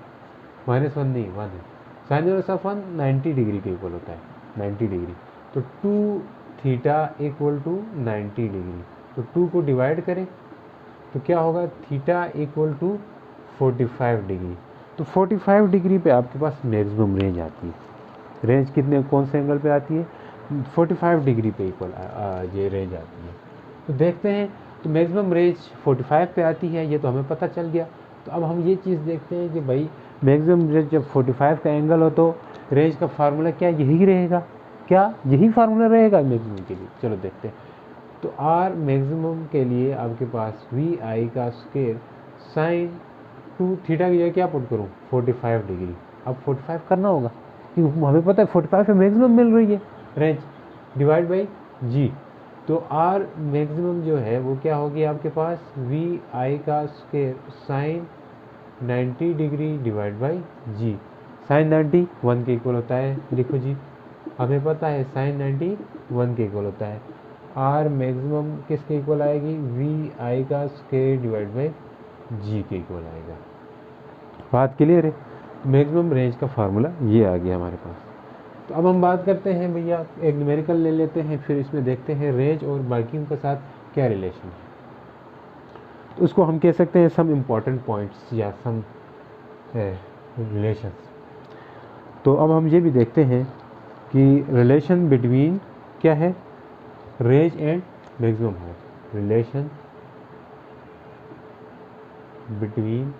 -1 नहीं 1 है। साइन इनवर्स ऑफ 1 90 डिग्री के इक्वल होता है, 90 डिग्री। तो 2 थीटा इक्वल टू 90 डिग्री। तो 2 को डिवाइड करें तो क्या होगा, थीटा इक्वल टू 45 डिग्री। तो 45 डिग्री पे आपके पास मैक्सिमम रेंज आती है। रेंज कितने कौन से एंगल पे आती है, 45 डिग्री पे इक्वल ये रेंज आती है। तो देखते हैं, तो मैक्सिमम रेंज 45 पे आती है, ये तो हमें पता चल गया। तो अब हम ये चीज़ देखते हैं कि भाई मैक्सिमम रेंज जब 45 का एंगल हो तो रेंज का फार्मूला क्या यही रहेगा, क्या यही फार्मूला रहेगा मैक्सिमम के लिए। चलो देखते हैं। तो आर मैक्सिमम के लिए आपके पास वी आई का स्क्वायर साइन 2 थीटा की जगह क्या पुट करूँ, 45 डिग्री। अब 45 करना होगा क्योंकि हमें पता है 45 पे मैक्सिमम मिल रही है रेंज, डिवाइड बाई जी। तो आर मैक्सिमम जो है वो क्या होगी आपके पास, वी आई का square sine 90 degree divide by g. Sine 90 1 के इक्वल होता है, लिखो जी, हमें पता है साइन 90 1 के इक्वल होता है। आर मैक्सिमम किसके इक्वल आएगी, वी आई का स्क्वायर डिवाइड बाई जी के इक्वल आएगा। बात क्लियर है। मैक्सिमम रेंज का फार्मूला ये आ गया हमारे पास। तो अब हम बात करते हैं भैया, एक न्यूमेरिकल ले लेते हैं, फिर इसमें देखते हैं रेंज और बाकियों के साथ क्या रिलेशन है। तो उसको हम कह सकते हैं सम इम्पॉर्टेंट पॉइंट्स या सम रिलेशंस। तो अब हम ये भी देखते हैं कि रिलेशन बिटवीन क्या है, रेंज एंड मैक्सिमम है। रिलेशन बिटवीन,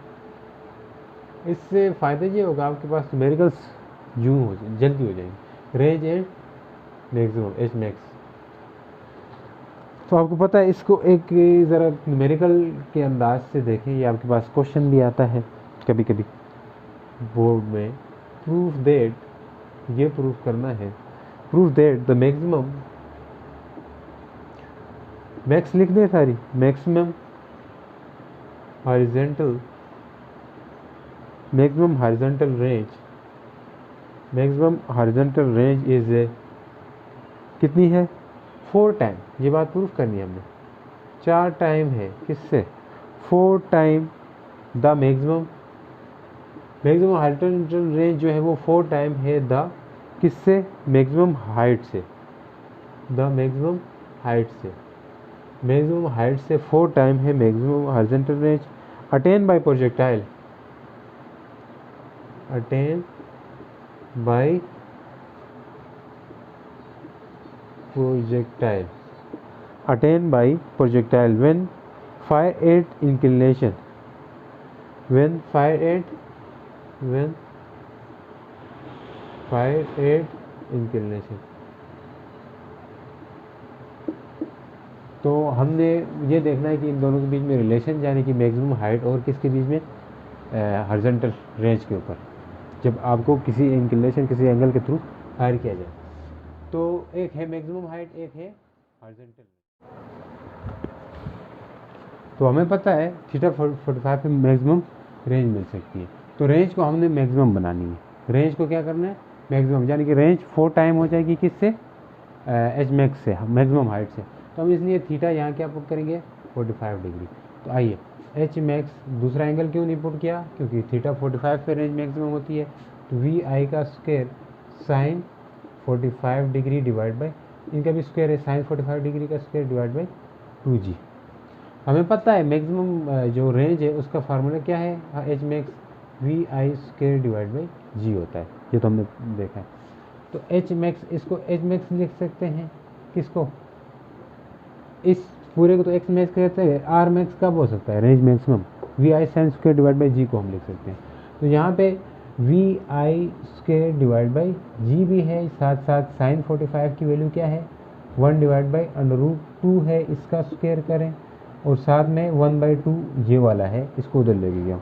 इससे फ़ायदा ये होगा आपके पास न्यूमेरिकल्स यूँ हो जाए जल्दी हो जाएंगे। Range and maximum H max. तो आपको पता है इसको एक ज़रा न्यूमेरिकल के अंदाज से देखें, ये आपके पास क्वेश्चन भी आता है कभी कभी बोर्ड में। प्रूफ दैट, ये प्रूफ करना है, proof that the maximum, max लिख दे सारी, maximum horizontal, maximum horizontal range, maximum horizontal range is कितनी है, 4 टाइम। ये बात प्रूफ करनी है हमने, 4 टाइम है किससे, 4 time the maximum, maximum horizontal range जो है वो 4 टाइम है द किससे, मैक्सिमम हाइट से, द मैक्सिमम हाइट से, मैक्सिमम हाइट से 4 टाइम है maximum horizontal range. Attain bye projectile, attain bye projectile, attained by projectile when fire at inclination, when fire at inclination। तो हमने ये देखना है कि इन दोनों के बीच में रिलेशन, यानी कि मैक्सिमम हाइट और किसके बीच में, हॉरिजॉन्टल रेंज के ऊपर, जब आपको किसी इंक्लिनेशन किसी एंगल के थ्रू फायर किया जाए। तो एक है मैक्सिमम हाइट, एक है हॉरिजॉन्टल। तो हमें पता है थीटा 45 पे मैक्सिमम रेंज मिल सकती है। तो रेंज को हमने मैक्सिमम बनानी है, रेंज को क्या करना है, मैक्सिमम, यानी कि रेंज 4 टाइम हो जाएगी किससे, एच मैक्स से, मैक्सिमम हाइट से। तो हम इसलिए थीटा यहाँ क्या पुट करेंगे, 45 डिग्री। तो आइए एच मैक्स, दूसरा एंगल क्यों नहीं पुट किया, क्योंकि थीटा 45 पे रेंज मैक्सिमम होती है। तो वी आई का square sign 45 degree divide by, इनका भी स्क्वायर है, साइन 45 डिग्री का स्क्वायर डिवाइड बाई 2g। हमें पता है मैक्सिमम जो रेंज है उसका फार्मूला क्या है, H max v i square divide by g होता है, ये तो हमने देखा है। तो एच मैक्स, इसको एच मैक्स लिख सकते हैं, किसको, इस पूरे को तो एक्स मैक्स कहते हैं। आर मैक्स कब हो सकता है, range maximum, v i sine square divide by g को हम लिख सकते हैं। तो यहाँ पे v i square divide by g भी है, साथ साथ साइन 45 की वैल्यू क्या है 1 डिवाइड बाई √2 है, इसका स्क्वायर करें, और साथ में 1/2 ये वाला है, इसको उधर ले गया,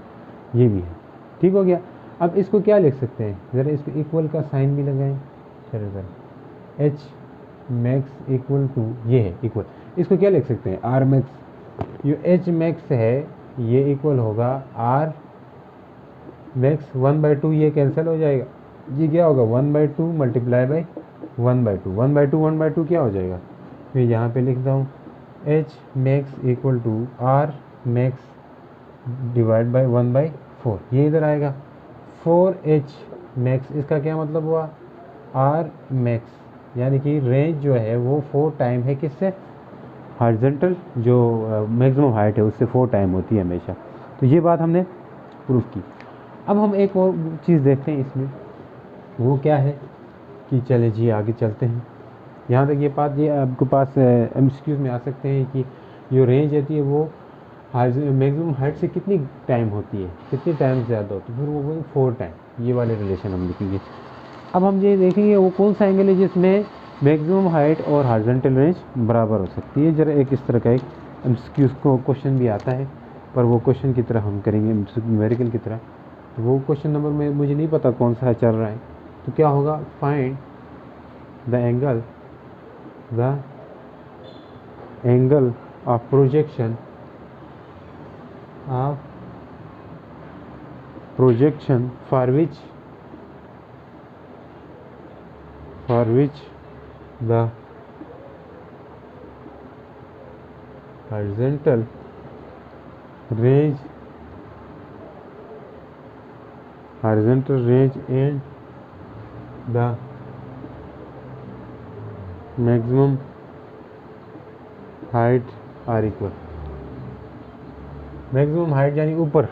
ये भी है। ठीक हो गया। अब इसको क्या लिख सकते हैं, ज़रा इसको इक्वल का साइन भी लगाएं। चलो sir h max equal to ये है इक्वल, इसको क्या लिख सकते हैं आर मैक्स, जो एच मैक्स है ये इक्वल होगा आर मैक्स 1/2, ये कैंसिल हो जाएगा, ये क्या होगा 1/2 मल्टीप्लाई बाई 1/2, 1/2 क्या हो जाएगा, फिर यहाँ पे लिखता हूँ h max equal to r max divide by 1/4, ये इधर आएगा 4h मैक्स, इसका क्या मतलब हुआ आर मैक्स, यानी कि रेंज जो है वो 4 टाइम है किससे, हॉरिजॉन्टल जो मैक्सिमम हाइट है उससे 4 टाइम होती है हमेशा। तो ये बात हमने प्रूफ की। अब हम एक और चीज़ देखते हैं इसमें, वो क्या है कि चले जी आगे चलते हैं। यहाँ तक ये बात ये आपके पास MCQ में आ सकते हैं कि जो रेंज रहती है वो मैक्सिमम हाइट से कितनी टाइम होती है, कितनी टाइम ज़्यादा होती है, फिर वो 4 टाइम, ये वाले रिलेशन हम लिखेंगे। अब हम ये देखेंगे वो कौन सा एंगल है जिसमें मैक्सिमम हाइट और हॉरिजॉन्टल रेंज बराबर हो सकती है। जरा एक इस तरह का एक MCQ को क्वेश्चन भी आता है, पर वो क्वेश्चन की तरह हम करेंगे न्यूमेरिकल की तरह। तो वो क्वेश्चन नंबर में मुझे नहीं पता कौन सा चल रहा है, तो क्या होगा find the angle of projection for which the horizontal range and the maximum height are equal। Maximum height यानी ऊपर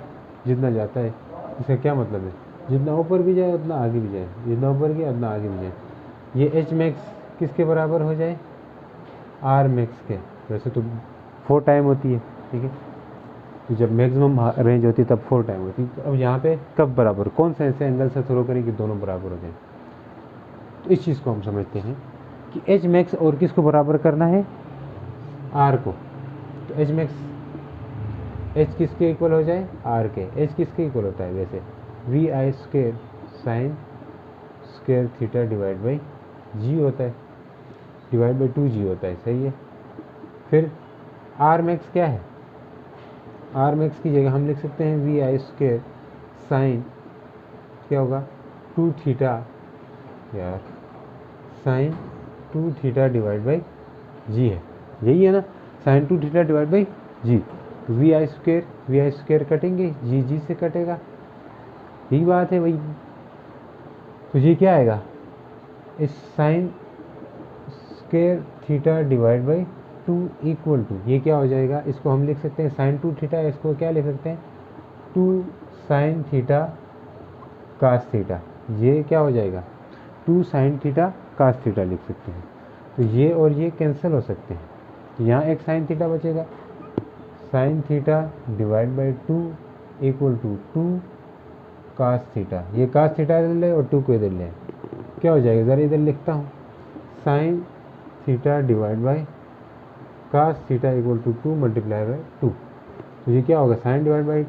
जितना जाता है, इसका क्या मतलब है, जितना ऊपर भी जाए उतना आगे भी जाए, जितना ऊपर गया उतना आगे भी जाए। ये एच मैक्स किसके बराबर हो जाए, आर मैक्स के, वैसे तो 4 टाइम होती है, ठीक है, तो जब मैक्सिमम रेंज होती है तब 4 टाइम होती है। तो अब यहाँ पे कब बराबर, कौन सा ऐसे एंगल से थ्रो करें कि दोनों बराबर हो जाए। तो इस चीज़ को हम समझते हैं कि एच मैक्स और किसको बराबर करना है, आर को। तो एच मैक्स एच किसके इक्वल हो जाए, आर के। एच किसके इक्वल होता है वैसे, v i square sine square theta divide by g होता है, डिवाइड बाई 2g होता है, सही है। फिर आर मैक्स क्या है, आर मैक्स की जगह हम लिख सकते हैं वी आई स्क्वायर साइन क्या होगा 2 थीटा, यार sine 2 theta divide by g है, यही है ना, sine 2 theta divide by g. V i square कटेंगे, जी से कटेगा, यही बात है वही। तो ये क्या आएगा, इस sine square theta divide by 2 equal to, ये क्या हो जाएगा, इसको हम लिख सकते हैं साइन 2 थीटा, इसको क्या लिख सकते हैं 2 साइन थीटा कास थीटा, ये क्या हो जाएगा 2 साइन थीटा कास थीटा लिख सकते हैं। तो ये और ये कैंसिल हो सकते हैं, तो यहाँ एक साइन थीटा बचेगा, sine theta divide by 2 equal to 2 cos theta, ये कास थीटा इधर ले और 2 को इधर ले, क्या हो जाएगा, ज़रा इधर लिखता हूँ sine theta divide by cos theta equal to 2 multiply by 2। तो ये क्या होगा sine divide by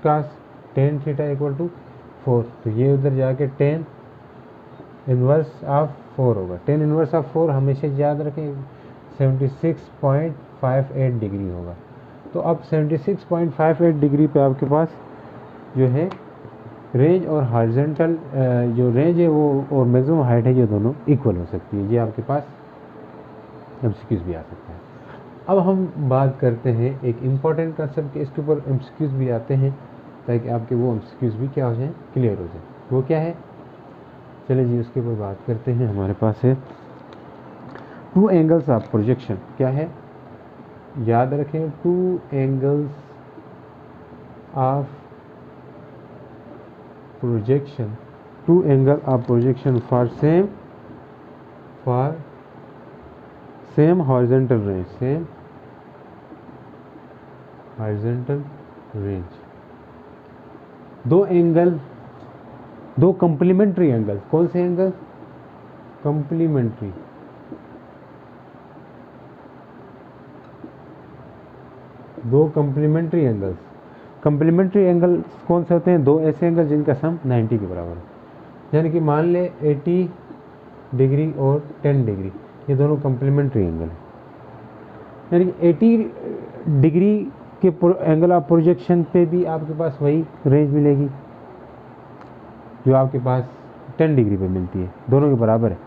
cos tan theta equal to 4, तो ये उधर जाके टेन इनवर्स ऑफ 4 होगा। टेन इनवर्स ऑफ 4 हमेशा याद रखें 76.58 डिग्री होगा। तो अब 76.58 डिग्री पे आपके पास जो है रेंज और हॉरिजॉन्टल जो रेंज है वो और मैक्सिमम हाइट है, ये दोनों इक्वल हो सकती है। ये आपके पास MCQs भी आ सकता है। अब हम बात करते हैं एक इम्पॉर्टेंट कंसेप्ट के, इसके ऊपर MCQs भी आते हैं ताकि आपके वो MCQs भी क्या हो जाए, क्लियर हो जाए। वो क्या है, चलिए जी उसके ऊपर बात करते हैं। हमारे पास है 2 एंगल्स ऑफ प्रोजेक्शन, क्या है याद रखें 2 angles of projection, 2 angle of projection for same horizontal range, same horizontal range. 2 angle दो कंप्लीमेंट्री एंगल, कौन से एंगल? कंप्लीमेंट्री, दो कंप्लीमेंट्री एंगल्स। कंप्लीमेंट्री एंगल कौन से होते हैं? दो ऐसे एंगल जिनका सम 90 के बराबर है। यानी कि मान ले 80 डिग्री और 10 डिग्री, ये दोनों कंप्लीमेंट्री एंगल है। यानी कि 80 डिग्री के एंगल ऑफ प्रोजेक्शन पे भी आपके पास वही रेंज मिलेगी जो आपके पास 10 डिग्री पे मिलती है, दोनों के बराबर है।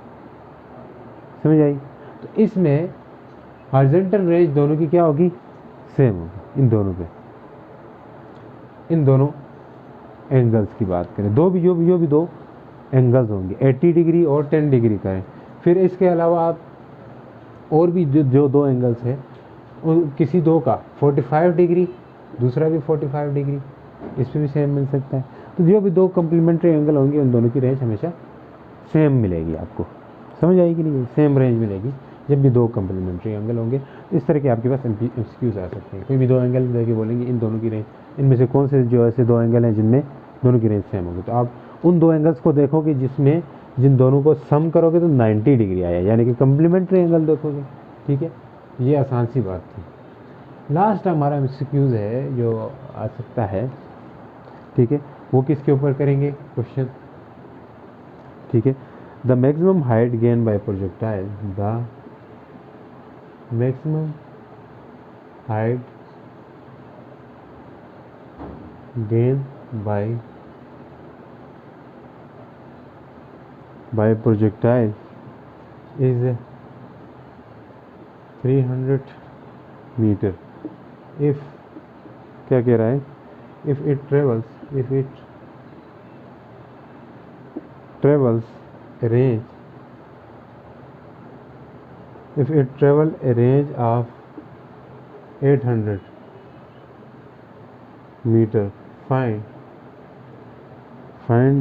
समझ आई? तो इसमें हॉरिजॉन्टल रेंज दोनों की क्या होगी? सेम होगी इन दोनों पे, इन दोनों एंगल्स की बात करें, जो भी दो एंगल्स होंगे 80 डिग्री और 10 डिग्री का है। फिर इसके अलावा आप और भी जो दो एंगल्स है, किसी दो का 45 डिग्री, दूसरा भी 45 डिग्री, इस पर भी सेम मिल सकता है। तो जो भी दो कम्प्लीमेंट्री एंगल होंगे उन दोनों की रेंज हमेशा सेम मिलेगी आपको। समझ आएगी नहीं? सेम रेंज मिलेगी जब भी दो कम्प्लीमेंट्री एंगल होंगे। इस तरह के आपके पास एक्सक्यूज आ सकते हैं। कोई भी दो एंगल देके बोलेंगे इन दोनों की रेंज, इनमें से कौन से जो ऐसे दो एंगल हैं जिनमें दोनों की रेंज सेम होगी, तो आप उन दो एंगल्स को देखोगे जिसमें जिन दोनों को सम करोगे तो 90 डिग्री आया, यानी कि कम्प्लीमेंट्री एंगल देखोगे। ठीक है, ये आसान सी बात थी। लास्ट हमारा एक्सक्यूज है जो आ सकता है, ठीक है, वो किसके ऊपर करेंगे क्वेश्चन? ठीक है, the maximum height gain by projectile, the maximum height gain by projectile is 300 metre if, क्या कह रहा है? if it travels a range of 800 meter, find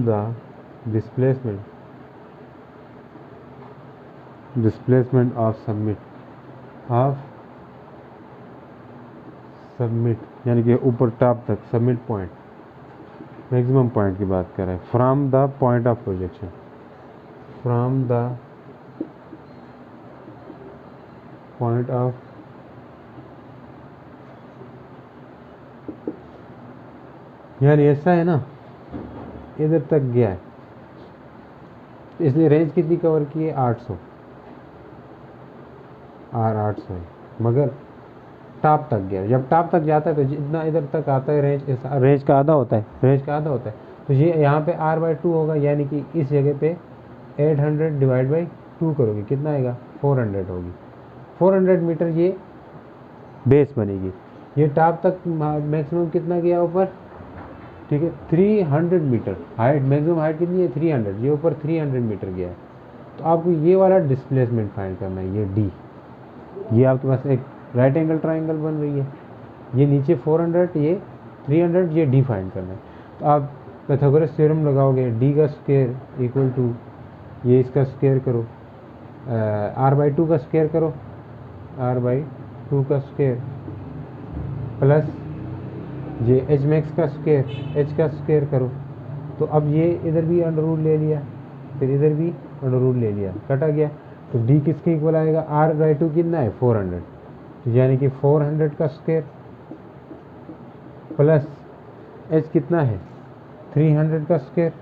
the displacement of submit, यानी कि ऊपर टॉप तक, सबमिट पॉइंट, मैक्सिमम पॉइंट की बात कर रहे हैं, from the point of projection, from the point of यानी ऐसा है ना, इधर तक गया है, इसलिए रेंज कितनी कवर की है? 800 है, मगर टॉप तक गया। जब टॉप तक जाता है तो जितना इधर तक आता है रेंज का आधा होता है, तो ये यहाँ पे r/2 होगा, यानी कि इस जगह पे 800 डिवाइड बाई 2 करोगे, कितना आएगा? 400 होगी। 400 मीटर ये बेस बनेगी। ये टॉप तक मैक्सिमम कितना गया ऊपर? ठीक है, 300 मीटर हाइट, मैक्सिमम हाइट कितनी है? 300, ये ऊपर 300 मीटर गया है। तो आपको ये वाला डिस्प्लेसमेंट फाइंड करना है, ये डी। ये आपके पास एक राइट एंगल ट्राइंगल बन रही है, ये नीचे 400, ये 300, ये डी फाइंड करना है। तो आप पाइथागोरस थ्योरम लगाओगे, डी का स्क्वायर इक्वल टू, ये इसका स्क्वायर करो, r/2 का स्क्वायर करो, r/2 का स्क्वायर प्लस ये h मैक्स का स्क्वायर, h का स्क्वायर करो। तो अब ये इधर भी अंडर रूट ले लिया, फिर इधर भी अंडर रूट ले लिया, कटा गया। तो d किसके इक्वल आएगा? r/2 कितना है? 400, तो यानी कि 400 का स्क्वायर प्लस h कितना है? 300 का स्क्वायर।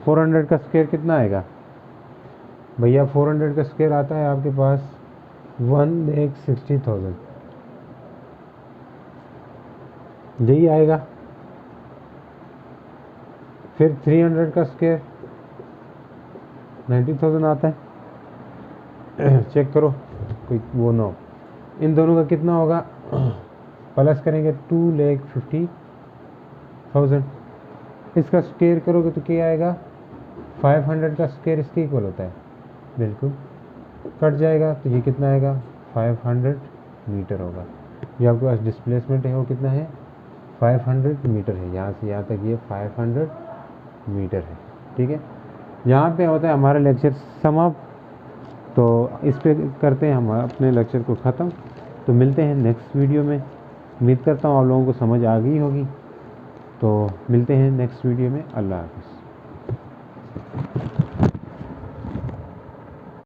400 का स्क्वायर कितना आएगा भैया? 400 का स्क्वायर आता है आपके पास 1,60,000, यही आएगा। फिर 300 का स्क्वायर 90,000 आता है, चेक करो कोई वो ना हो। इन दोनों का कितना होगा? प्लस करेंगे 2,50,000, इसका स्क्वायर करोगे तो क्या आएगा? 500 का स्क्वायर इसके इक्वल होता है, बिल्कुल कट जाएगा, तो ये कितना आएगा? 500 मीटर होगा। ये आपके पास डिस्प्लेसमेंट है वो कितना है? 500 मीटर है, यहाँ से यहाँ तक ये 500 मीटर है। ठीक है, यहाँ पे होता है हमारा लेक्चर समाप्त। तो इस पे करते हैं हम अपने लेक्चर को ख़त्म। तो मिलते हैं नेक्स्ट वीडियो में। उम्मीद करता हूँ आप लोगों को समझ आ गई होगी। तो मिलते हैं नेक्स्ट वीडियो में। अल्लाह हाफ़िज़।